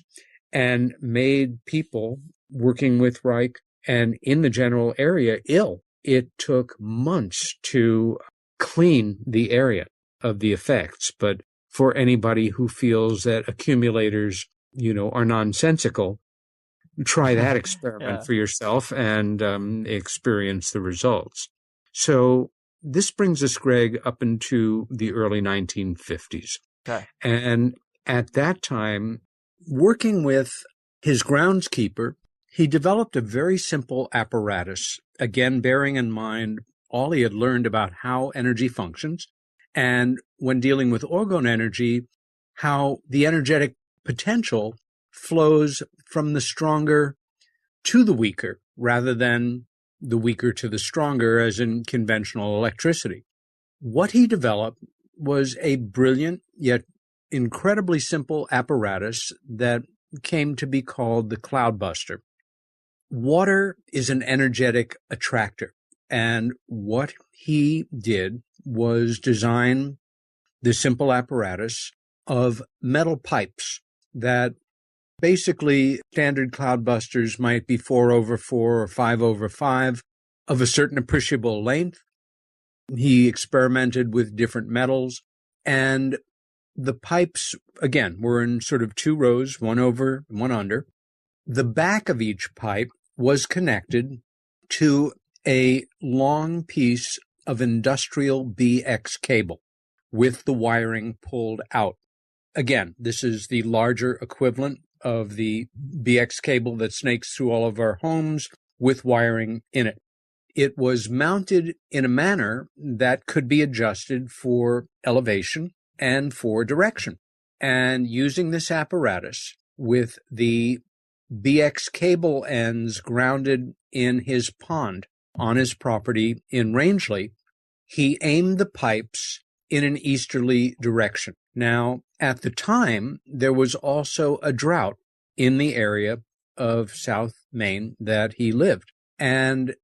and made people working with Reich and in the general area ill. It took months to clean the area of the effects. But for anybody who feels that accumulators, are nonsensical, try that experiment for yourself and experience the results. So this brings us, Greg, up into the early 1950s. Okay. And at that time, working with his groundskeeper, he developed a very simple apparatus, again, bearing in mind all he had learned about how energy functions, and when dealing with orgone energy, how the energetic potential flows from the stronger to the weaker, rather than the weaker to the stronger, as in conventional electricity. What he developed was a brilliant yet incredibly simple apparatus that came to be called the cloudbuster. Water is an energetic attractor, and what he did was design the simple apparatus of metal pipes that basically standard cloudbusters might be 4/4 or 5/5 of a certain appreciable length. He experimented with different metals, and the pipes, again, were in sort of two rows, one over, one under. The back of each pipe was connected to a long piece of industrial BX cable with the wiring pulled out. Again, this is the larger equivalent of the BX cable that snakes through all of our homes with wiring in it. It was mounted in a manner that could be adjusted for elevation and for direction. And using this apparatus with the BX cable ends grounded in his pond on his property in Rangeley, he aimed the pipes in an easterly direction. Now, at the time, there was also a drought in the area of South Maine that he lived. And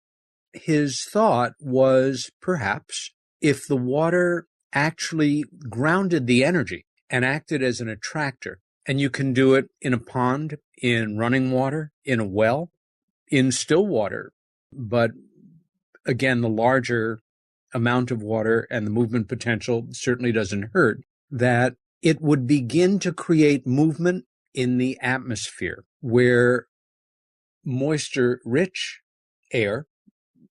his thought was perhaps if the water actually grounded the energy and acted as an attractor, and you can do it in a pond, in running water, in a well, in still water, but again, the larger amount of water and the movement potential certainly doesn't hurt, that it would begin to create movement in the atmosphere where moisture-rich air,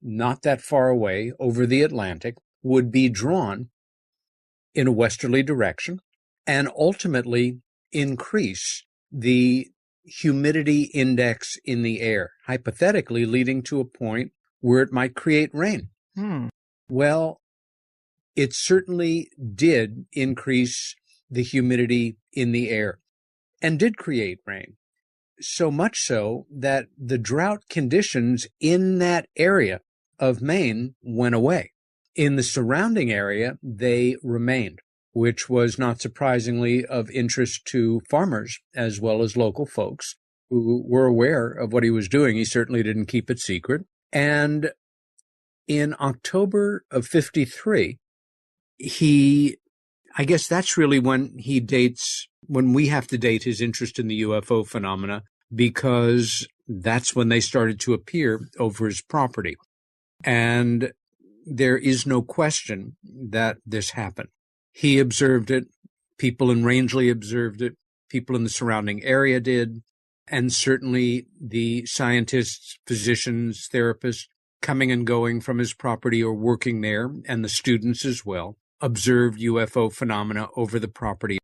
not that far away over the Atlantic, would be drawn in a westerly direction and ultimately increase the humidity index in the air, hypothetically leading to a point where it might create rain. Well, it certainly did increase the humidity in the air and did create rain. So much so that the drought conditions in that area of Maine went away. In the surrounding area, they remained, which was not surprisingly of interest to farmers as well as local folks who were aware of what he was doing. He certainly didn't keep it secret. And in October of 53, I guess that's really when we have to date his interest in the UFO phenomena, because that's when they started to appear over his property. And there is no question that this happened. He observed it. People in Rangeley observed it. People in the surrounding area did. And certainly the scientists, physicians, therapists coming and going from his property or working there, and the students as well, observed UFO phenomena over the property.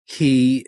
He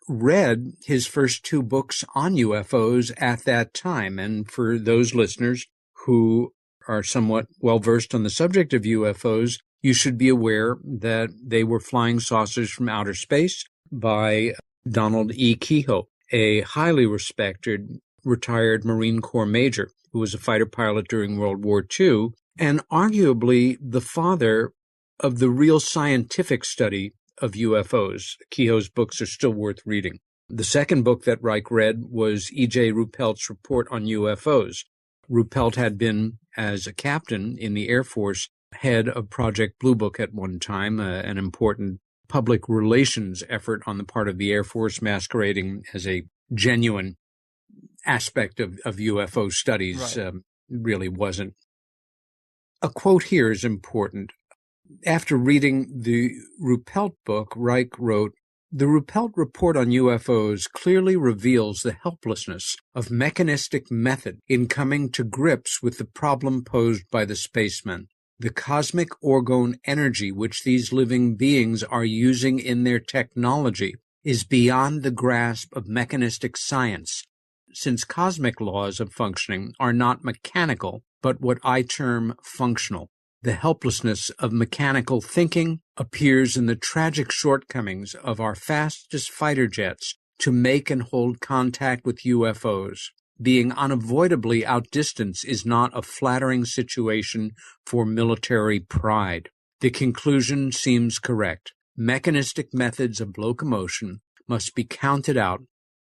read his first two books on UFOs at that time. And for those listeners who are somewhat well-versed on the subject of UFOs, you should be aware that they were flying saucers from outer space by Donald E. Kehoe, a highly respected retired Marine Corps major who was a fighter pilot during World War II, and arguably the father of the real scientific study of UFOs. Kehoe's books are still worth reading. The second book that Reich read was E.J. Ruppelt's Report on UFOs. Ruppelt had been, as a captain in the Air Force, head of Project Blue Book at one time, an important public relations effort on the part of the Air Force masquerading as a genuine aspect of UFO studies. Right. Really wasn't. A quote here is important. After reading the Ruppelt book, Reich wrote, "The Ruppelt report on UFOs clearly reveals the helplessness of mechanistic method in coming to grips with the problem posed by the spacemen. The cosmic orgone energy which these living beings are using in their technology is beyond the grasp of mechanistic science, since cosmic laws of functioning are not mechanical, but what I term functional. The helplessness of mechanical thinking appears in the tragic shortcomings of our fastest fighter jets to make and hold contact with UFOs. Being unavoidably outdistanced is not a flattering situation for military pride. The conclusion seems correct. Mechanistic methods of locomotion must be counted out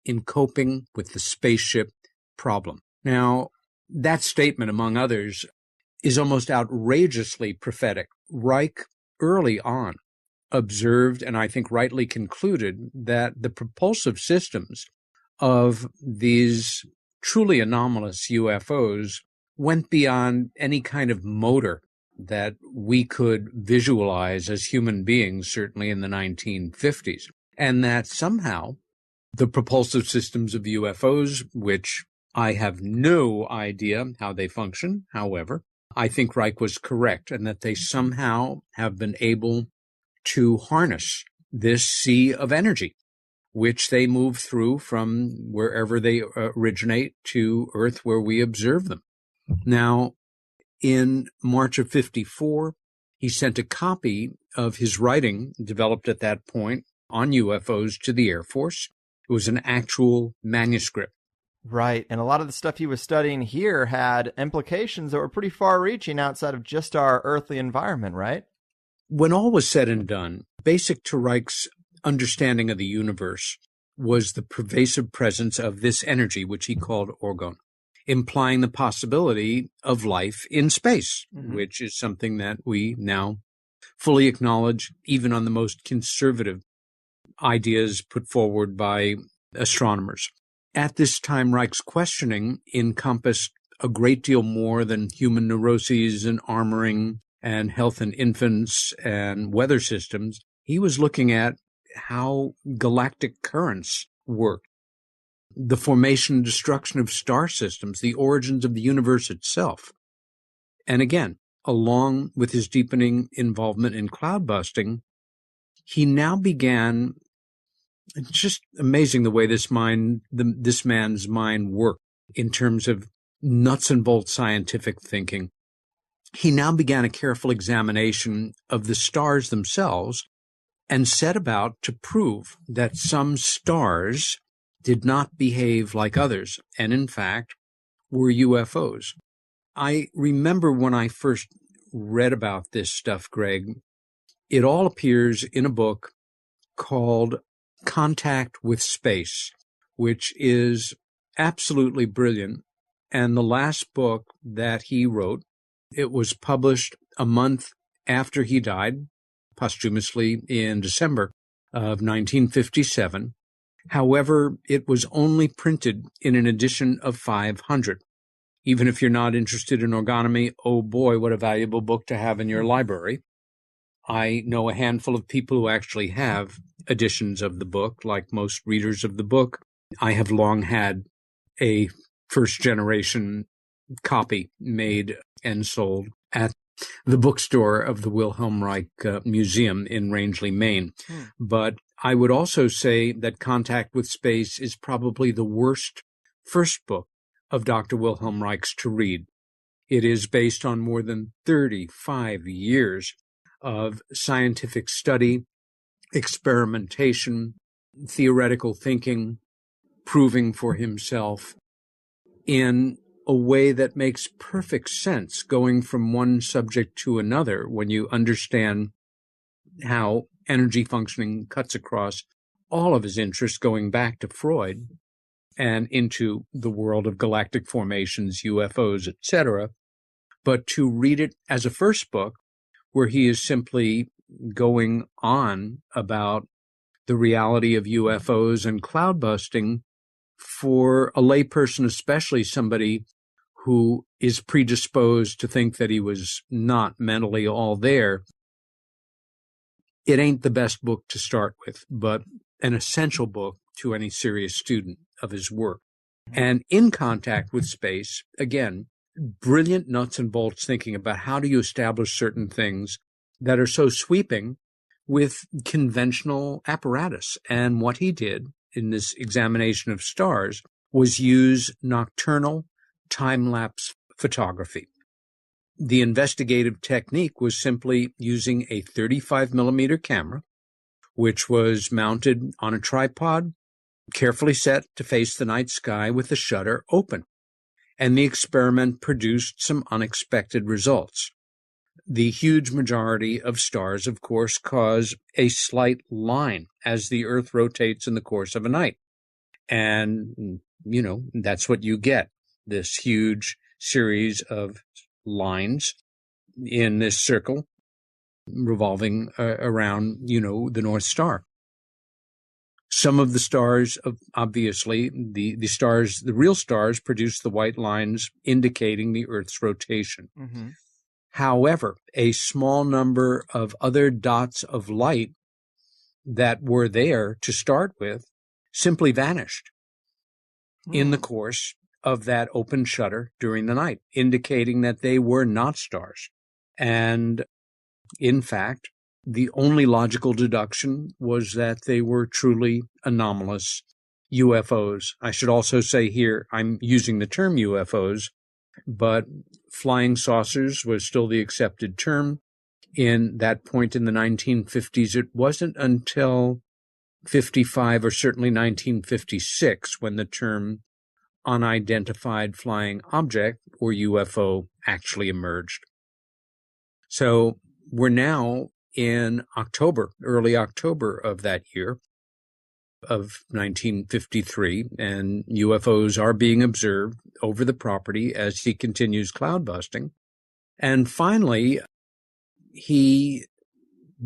in coping with the spaceship problem." Now, that statement, among others, is almost outrageously prophetic. Reich, early on, observed, and I think rightly concluded, that the propulsive systems of these truly anomalous UFOs went beyond any kind of motor that we could visualize as human beings, certainly in the 1950s, and that somehow the propulsive systems of UFOs, which I have no idea how they function, however, I think Reich was correct, and that they somehow have been able to harness this sea of energy, which they move through from wherever they originate to Earth where we observe them. Now, in March of 54, he sent a copy of his writing, developed at that point, on UFOs to the Air Force. It was an actual manuscript. Right. And a lot of the stuff he was studying here had implications that were pretty far-reaching outside of just our earthly environment, right? When all was said and done, basic to Reich's understanding of the universe was the pervasive presence of this energy, which he called orgone, implying the possibility of life in space, which is something that we now fully acknowledge, even on the most conservative ideas put forward by astronomers. At this time, Reich's questioning encompassed a great deal more than human neuroses and armoring and health in infants and weather systems. He was looking at how galactic currents work, the formation and destruction of star systems, the origins of the universe itself. And again, along with his deepening involvement in cloud busting, he now began. It's just amazing the way this man's mind worked in terms of nuts and bolts scientific thinking. He now began a careful examination of the stars themselves and set about to prove that some stars did not behave like others, and in fact were UFOs. I remember when I first read about this stuff, Greg, it all appears in a book called Contact with Space, which is absolutely brilliant. And the last book that he wrote, it was published a month after he died, posthumously in December of 1957. However, it was only printed in an edition of 500. Even if you're not interested in orgonomy, oh boy, what a valuable book to have in your library. I know a handful of people who actually have editions of the book, like most readers of the book. I have long had a first-generation copy made and sold at the bookstore of the Wilhelm Reich Museum in Rangeley, Maine. But I would also say that Contact with Space is probably the worst first book of Dr. Wilhelm Reich's to read. It is based on more than 35 years of scientific study, experimentation, theoretical thinking, proving for himself in a way that makes perfect sense, going from one subject to another when you understand how energy functioning cuts across all of his interests, going back to Freud and into the world of galactic formations, UFOs, etc. But to read it as a first book, where he is simply going on about the reality of UFOs and cloud busting, for a layperson, especially somebody who is predisposed to think that he was not mentally all there, it ain't the best book to start with, but an essential book to any serious student of his work. And In Contact with Space, again, brilliant nuts and bolts thinking about how do you establish certain things that are so sweeping with conventional apparatus. And what he did in this examination of stars was use nocturnal time-lapse photography. The investigative technique was simply using a 35 millimeter camera, which was mounted on a tripod, carefully set to face the night sky with the shutter open. And the experiment produced some unexpected results. The huge majority of stars, of course, cause a slight line as the Earth rotates in the course of a night. And, that's what you get, this huge series of lines in this circle revolving around, the North Star. Some of the stars, obviously, the stars, the real stars, produce the white lines indicating the Earth's rotation. Mm-hmm. However, a small number of other dots of light that were there to start with simply vanished in the course of that open shutter during the night, indicating that they were not stars. And in fact, the only logical deduction was that they were truly anomalous UFOs. I should also say here, I'm using the term UFOs, but flying saucers was still the accepted term. In that point in the 1950s, it wasn't until 55 or certainly 1956 when the term unidentified flying object, or UFO, actually emerged. So we're now in October, early October of that year of 1953, and UFOs are being observed over the property as he continues cloud busting. And finally, he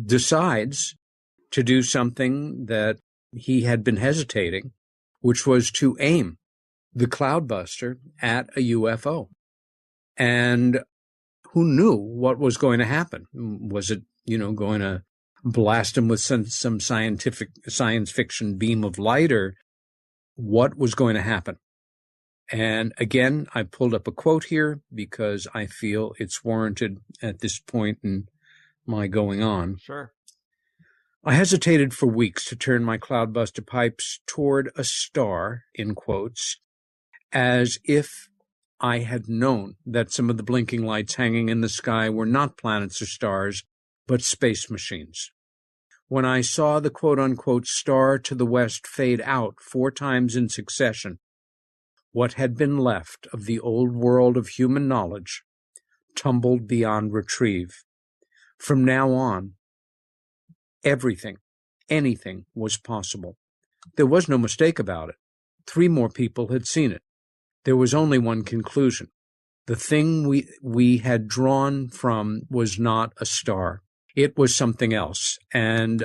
decides to do something that he had been hesitating, which was to aim the cloudbuster at a UFO. And who knew what was going to happen? Was it, going to blast him with some science fiction beam of light, or what was going to happen? And again, I pulled up a quote here because I feel it's warranted at this point in my going on. Sure. I hesitated for weeks to turn my cloudbuster pipes toward a star, in quotes, as if I had known that some of the blinking lights hanging in the sky were not planets or stars, but space machines. When I saw the quote-unquote star to the west fade out 4 times in succession, what had been left of the old world of human knowledge tumbled beyond retrieve. From now on, everything, anything was possible. There was no mistake about it. 3 more people had seen it. There was only one conclusion. The thing we had drawn from was not a star. It was something else. And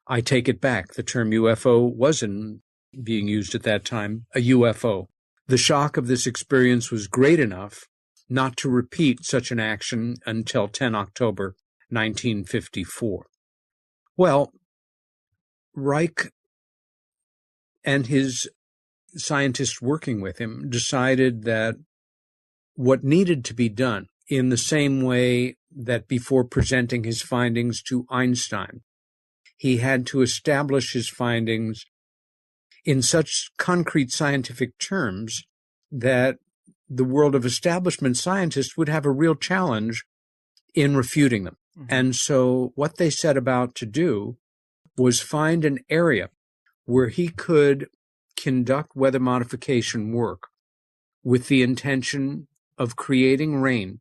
I take it back. The term UFO wasn't being used at that time, a UFO. The shock of this experience was great enough not to repeat such an action until 10 October 1954. Well, Reich and his scientists working with him decided that what needed to be done, in the same way that before presenting his findings to Einstein, he had to establish his findings in such concrete scientific terms that the world of establishment scientists would have a real challenge in refuting them. Mm-hmm. And so what they set about to do was find an area where he could conduct weather modification work with the intention of creating rain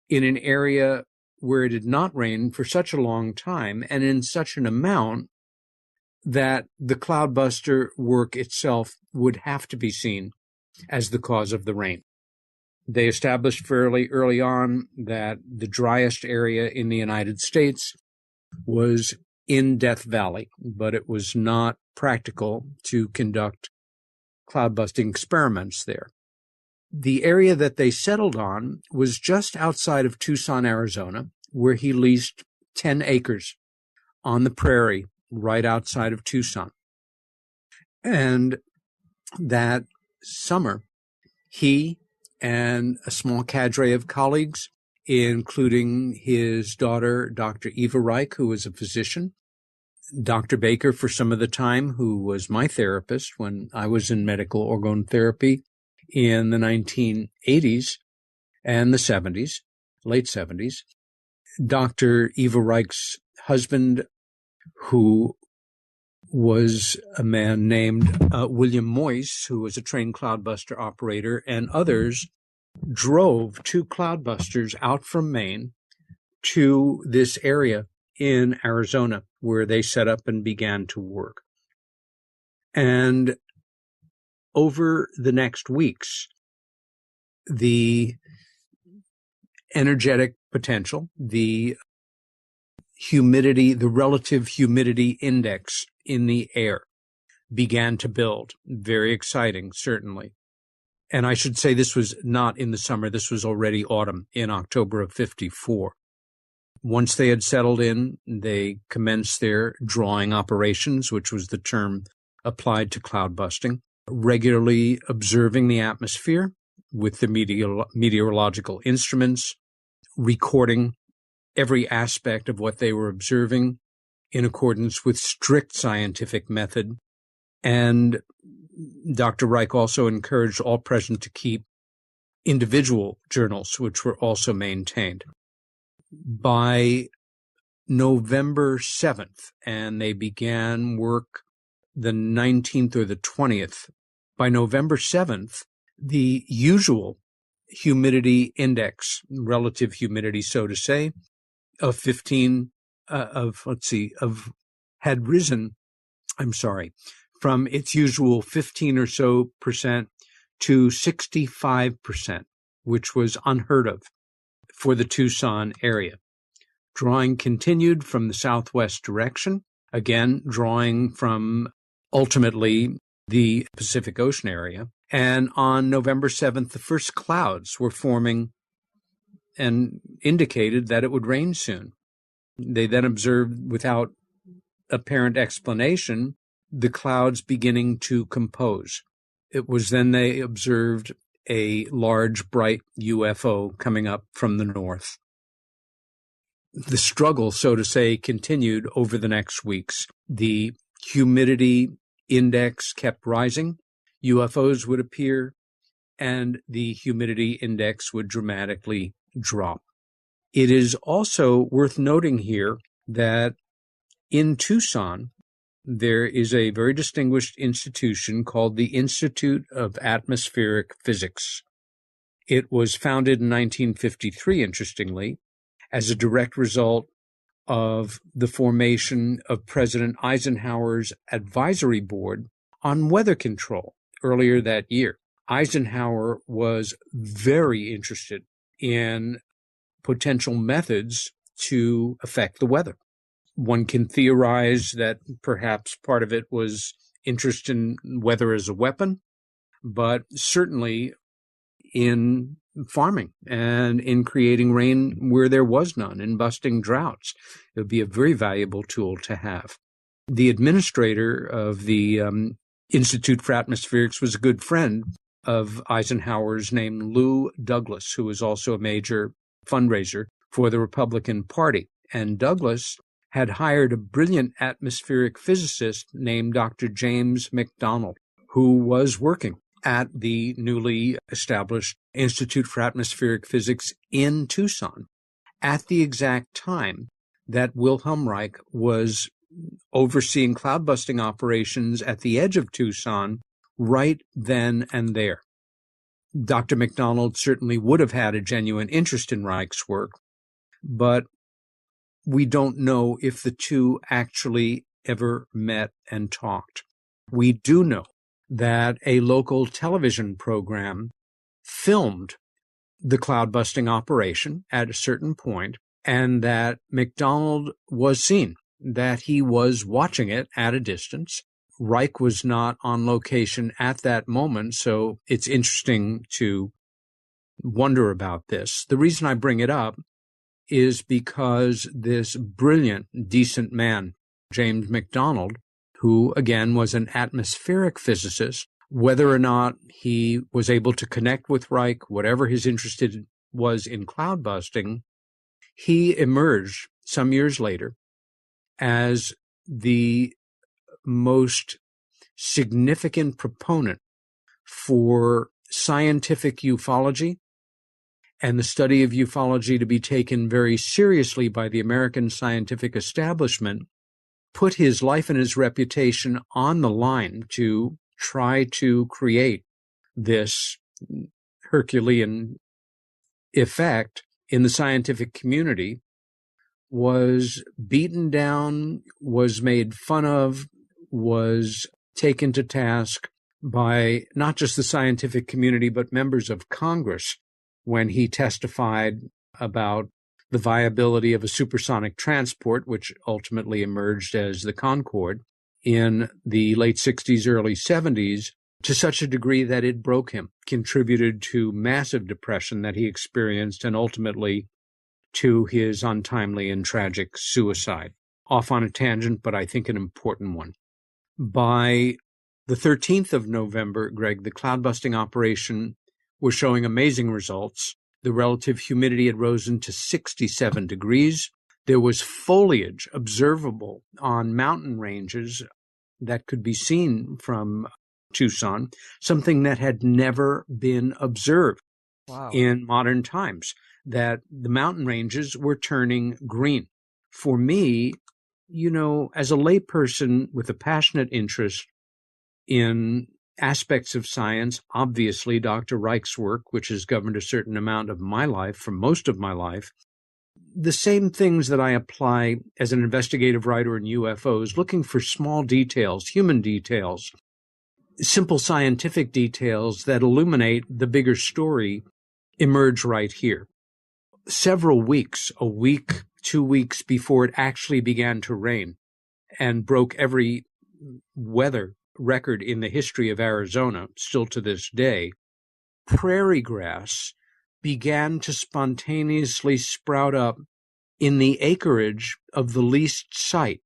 in an area where it had not rained for such a long time and in such an amount that the cloudbuster work itself would have to be seen as the cause of the rain. They established fairly early on that the driest area in the United States was in Death Valley, but it was not practical to conduct cloud-busting experiments there. The area that they settled on was just outside of Tucson, Arizona, where he leased 10 acres on the prairie right outside of Tucson. And that summer, he and a small cadre of colleagues, including his daughter, Dr. Eva Reich, who was a physician, Dr. Baker, for some of the time, who was my therapist when I was in medical orgone therapy in the 1980s and the 70s, late 70s, Dr. Eva Reich's husband, who was a man named William Moyse, who was a trained cloudbuster operator, and others drove 2 cloudbusters out from Maine to this area in Arizona, where they set up and began to work. And over the next weeks, the energetic potential, the humidity, the relative humidity index in the air began to build. Very exciting, certainly. And I should say this was not in the summer. This was already autumn, in October of 54. Once they had settled in, they commenced their drawing operations, which was the term applied to cloud busting, regularly observing the atmosphere with the meteorological instruments, recording every aspect of what they were observing in accordance with strict scientific method. And Dr. Reich also encouraged all present to keep individual journals, which were also maintained. By November 7th, and they began work the 19th or the 20th, by November 7th, the usual humidity index, relative humidity, so to say, of 15, had risen, from its usual 15 or so percent to 65%, which was unheard of for the Tucson area. Drawing continued from the southwest direction, again, drawing from ultimately the Pacific Ocean area. And on November 7th, the first clouds were forming and indicated that it would rain soon. They then observed, without apparent explanation, the clouds beginning to compose. It was then they observed a large, bright UFO coming up from the north. The struggle, so to say, continued over the next weeks. The humidity index kept rising. UFOs would appear, and the humidity index would dramatically drop. It is also worth noting here that in Tucson, there is a very distinguished institution called the Institute of Atmospheric Physics. It was founded in 1953, interestingly, as a direct result of the formation of President Eisenhower's advisory board on weather control earlier that year. Eisenhower was very interested in potential methods to affect the weather. One can theorize that perhaps part of it was interest in weather as a weapon, but certainly in farming and in creating rain where there was none, in busting droughts. It would be a very valuable tool to have. The administrator of the Institute for Atmospherics was a good friend of Eisenhower's named Lou Douglas, who was also a major fundraiser for the Republican Party. And Douglas had hired a brilliant atmospheric physicist named Dr. James McDonald, who was working at the newly established Institute for Atmospheric Physics in Tucson at the exact time that Wilhelm Reich was overseeing cloud-busting operations at the edge of Tucson right then and there. Dr. McDonald certainly would have had a genuine interest in Reich's work, but we don't know if the two actually ever met and talked. We do know that a local television program filmed the cloud-busting operation at a certain point, and that McDonald was seen, that he was watching it at a distance. Reich was not on location at that moment, so it's interesting to wonder about this. The reason I bring it up is because this brilliant, decent man, James McDonald, who, again, was an atmospheric physicist, whether or not he was able to connect with Reich, whatever his interest was in cloud busting, he emerged some years later as the most significant proponent for scientific ufology and the study of ufology to be taken very seriously by the American scientific establishment, put his life and his reputation on the line to try to create this Herculean effect in the scientific community, was beaten down, was made fun of, was taken to task by not just the scientific community, but members of Congress when he testified about the viability of a supersonic transport, which ultimately emerged as the Concorde in the late 60s, early 70s, to such a degree that it broke him, contributed to massive depression that he experienced, and ultimately to his untimely and tragic suicide. Off on a tangent, but I think an important one. By the 13th of November, Greg, the cloud-busting operation was showing amazing results. The relative humidity had risen to 67 degrees. There was foliage observable on mountain ranges that could be seen from Tucson, something that had never been observed in modern times, that the mountain ranges were turning green. For me, as a layperson with a passionate interest in aspects of science, obviously Dr. Reich's work, which has governed a certain amount of my life, for most of my life, the same things that I apply as an investigative writer in UFOs, looking for small details, human details, simple scientific details that illuminate the bigger story, emerge right here. Several weeks, a week, 2 weeks before it actually began to rain and broke every weather record in the history of Arizona, still to this day, prairie grass began to spontaneously sprout up in the acreage of the leased site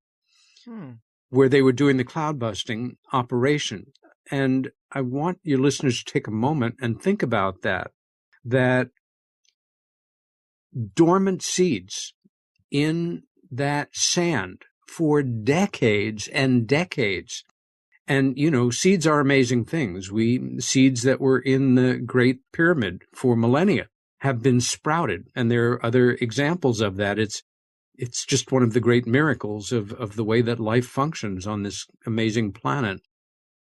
where they were doing the cloud busting operation. And I want your listeners to take a moment and think about that dormant seeds in that sand for decades and decades. And, seeds are amazing things. Seeds that were in the Great Pyramid for millennia have been sprouted. And there are other examples of that. It's just one of the great miracles of the way that life functions on this amazing planet.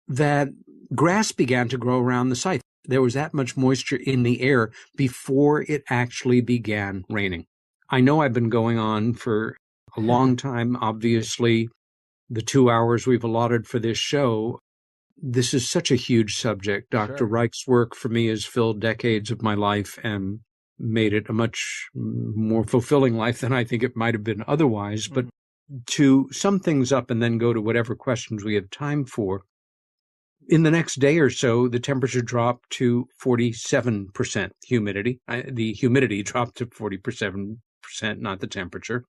That grass began to grow around the site. There was that much moisture in the air before it actually began raining. I know I've been going on for a long time, obviously. The 2 hours we've allotted for this show, this is such a huge subject. Dr. Reich's work for me has filled decades of my life and made it a much more fulfilling life than I think it might have been otherwise. But to sum things up and then go to whatever questions we have time for, In the next day or so, the temperature dropped to 47% humidity. The humidity dropped to 47%, not the temperature.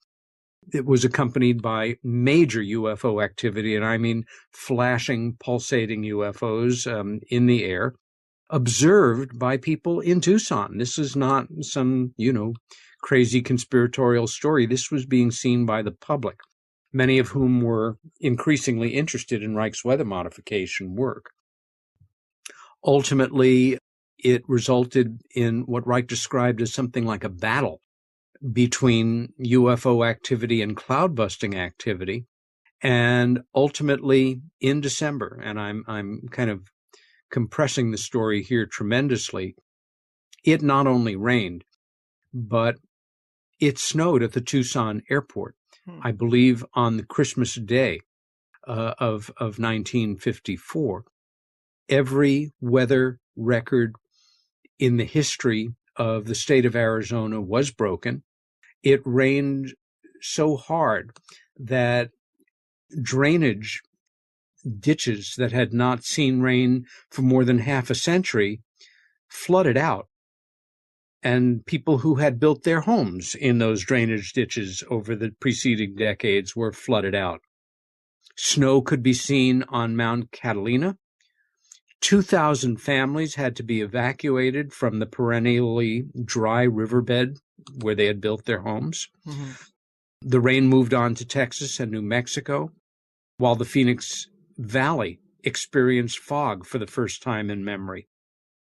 It was accompanied by major UFO activity, and I mean flashing, pulsating UFOs in the air, observed by people in Tucson. This is not some, crazy conspiratorial story. This was being seen by the public, many of whom were increasingly interested in Reich's weather modification work. Ultimately, it resulted in what Reich described as something like a battle between UFO activity and cloud-busting activity. And ultimately, in December, and I'm kind of compressing the story here tremendously, it not only rained, but it snowed at the Tucson airport, I believe on the Christmas day of 1954. Every weather record in the history of the state of Arizona was broken. It rained so hard that drainage ditches that had not seen rain for more than half a century flooded out. And people who had built their homes in those drainage ditches over the preceding decades were flooded out. Snow could be seen on Mount Catalina. 2,000 families had to be evacuated from the perennially dry riverbed where they had built their homes. Mm-hmm. The rain moved on to Texas and New Mexico, while the Phoenix Valley experienced fog for the first time in memory.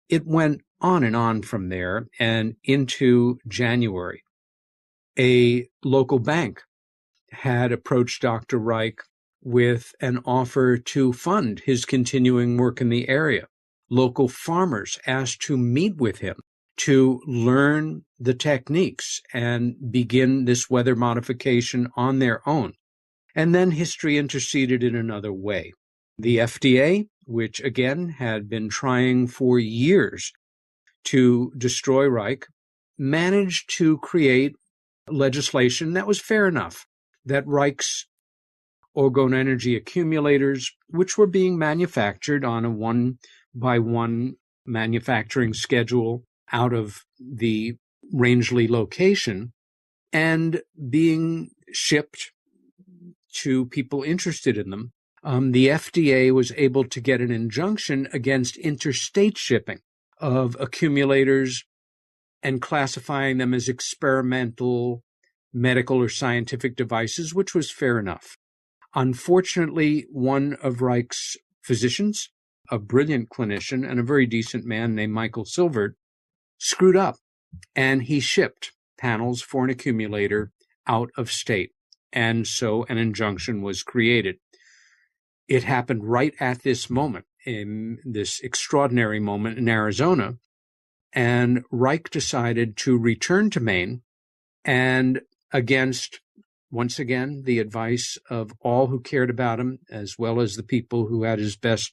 It went on and on from there and into January. A local bank had approached Dr. Reich with an offer to fund his continuing work in the area. Local farmers asked to meet with him to learn the techniques and begin this weather modification on their own. And then history interceded in another way. The FDA, which again had been trying for years to destroy Reich, managed to create legislation that was fair enough, that Reich's orgone energy accumulators, which were being manufactured on a one-by-one manufacturing schedule out of the Rangeley location and being shipped to people interested in them, the FDA was able to get an injunction against interstate shipping of accumulators and classifying them as experimental, medical, or scientific devices, which was fair enough. Unfortunately, one of Reich's physicians, a brilliant clinician and a very decent man named Michael Silvert, screwed up, and he shipped panels for an accumulator out of state, and so an injunction was created. It happened right at this moment, in this extraordinary moment in Arizona, and Reich decided to return to Maine, and against, once again, the advice of all who cared about him, as well as the people who had his best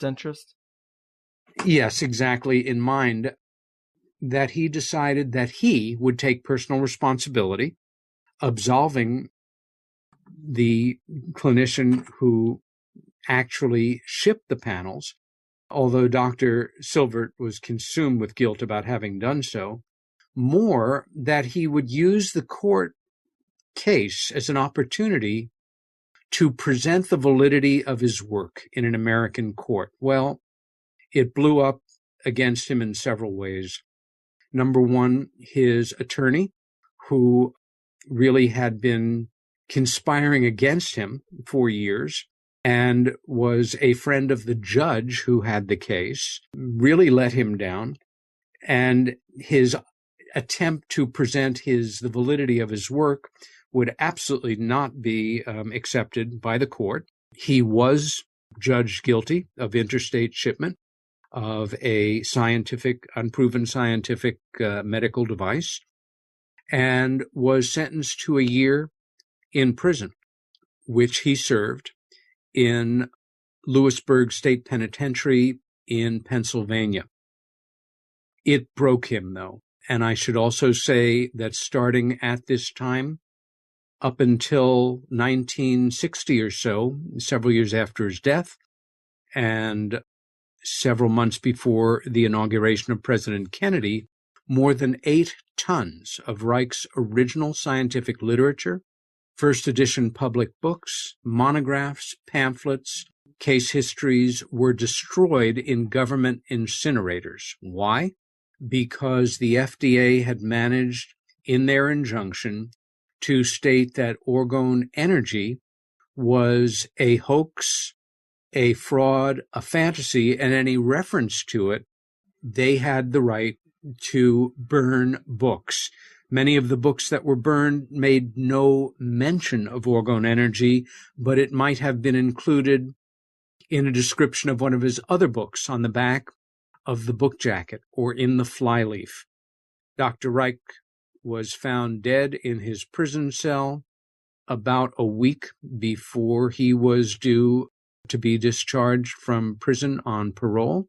interest? Yes, exactly, in mind, that he decided that he would take personal responsibility, absolving the clinician who actually shipped the panels, although Dr. Silvert was consumed with guilt about having done so, more that he would use the court case as an opportunity to present the validity of his work in an American court. Well, it blew up against him in several ways. Number one, his attorney, who really had been conspiring against him for years and was a friend of the judge who had the case, really let him down. And his attempt to present the validity of his work would absolutely not be accepted by the court. He was judged guilty of interstate shipment of a unproven scientific medical device, and was sentenced to a year in prison, which he served in Lewisburg State Penitentiary in Pennsylvania. It broke him, though. And I should also say that starting at this time, up until 1960 or so, several years after his death, and several months before the inauguration of President Kennedy, more than 8 tons of Reich's original scientific literature, first edition public books, monographs, pamphlets, case histories were destroyed in government incinerators. Why? Because the FDA had managed, in their injunction, to state that orgone energy was a hoax, a fraud, a fantasy, and any reference to it, they had the right to burn books. Many of the books that were burned made no mention of orgone energy, but it might have been included in a description of one of his other books on the back of the book jacket or in the flyleaf. Dr. Reich was found dead in his prison cell about a week before he was due to be discharged from prison on parole.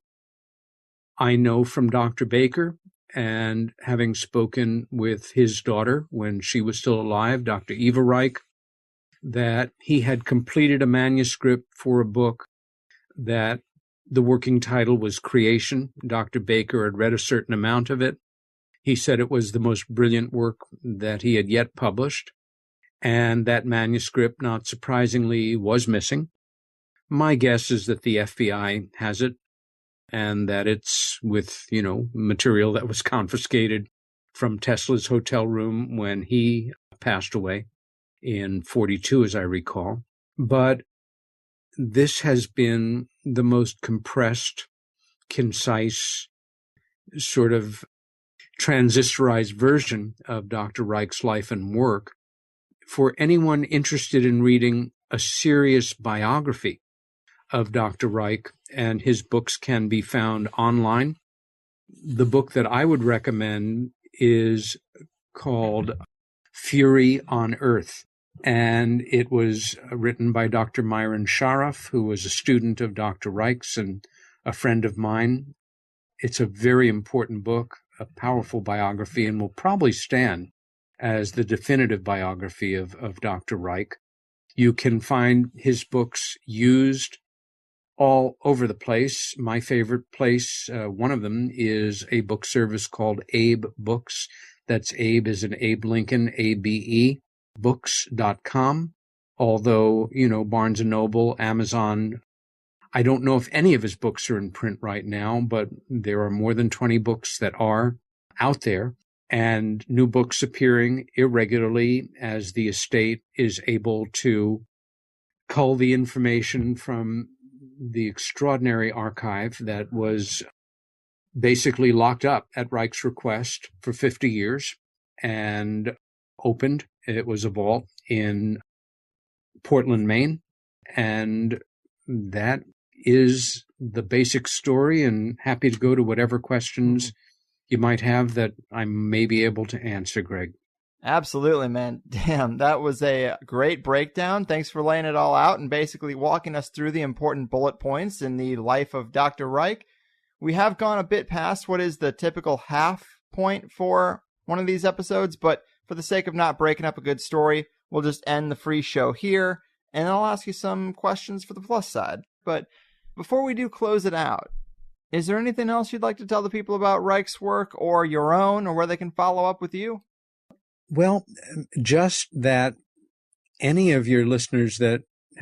I know from Dr. Baker, and having spoken with his daughter when she was still alive, Dr. Eva Reich, that he had completed a manuscript for a book that the working title was Creation. Dr. Baker had read a certain amount of it. He said it was the most brilliant work that he had yet published, and that manuscript, not surprisingly, was missing. My guess is that the FBI has it, and that it's with, material that was confiscated from Tesla's hotel room when he passed away in 42, as I recall. But this has been the most compressed, concise, sort of transistorized version of Dr. Reich's life and work. For anyone interested in reading a serious biography of Dr. Reich, and his books can be found online, the book that I would recommend is called Fury on Earth. And it was written by Dr. Myron Sharaff, who was a student of Dr. Reich's and a friend of mine. It's a very important book, a powerful biography, and will probably stand as the definitive biography of Dr. Reich. You can find his books used all over the place. My favorite place, one of them, is a book service called Abe Books. That's Abe as in Abe Lincoln, ABE, books.com. Although, Barnes & Noble, Amazon, I don't know if any of his books are in print right now, but there are more than 20 books that are out there, and new books appearing irregularly as the estate is able to cull the information from the extraordinary archive that was basically locked up at Reich's request for 50 years and opened. It was a vault in Portland, Maine, and that is the basic story, and happy to go to whatever questions you might have that I may be able to answer, Greg. Absolutely, man. Damn, that was a great breakdown. Thanks for laying it all out and basically walking us through the important bullet points in the life of Dr. Reich. We have gone a bit past what is the typical half point for one of these episodes, but for the sake of not breaking up a good story, we'll just end the free show here, and I'll ask you some questions for the plus side. But before we do close it out, is there anything else you'd like to tell the people about Reich's work, or your own, or where they can follow up with you? Well, just that any of your listeners that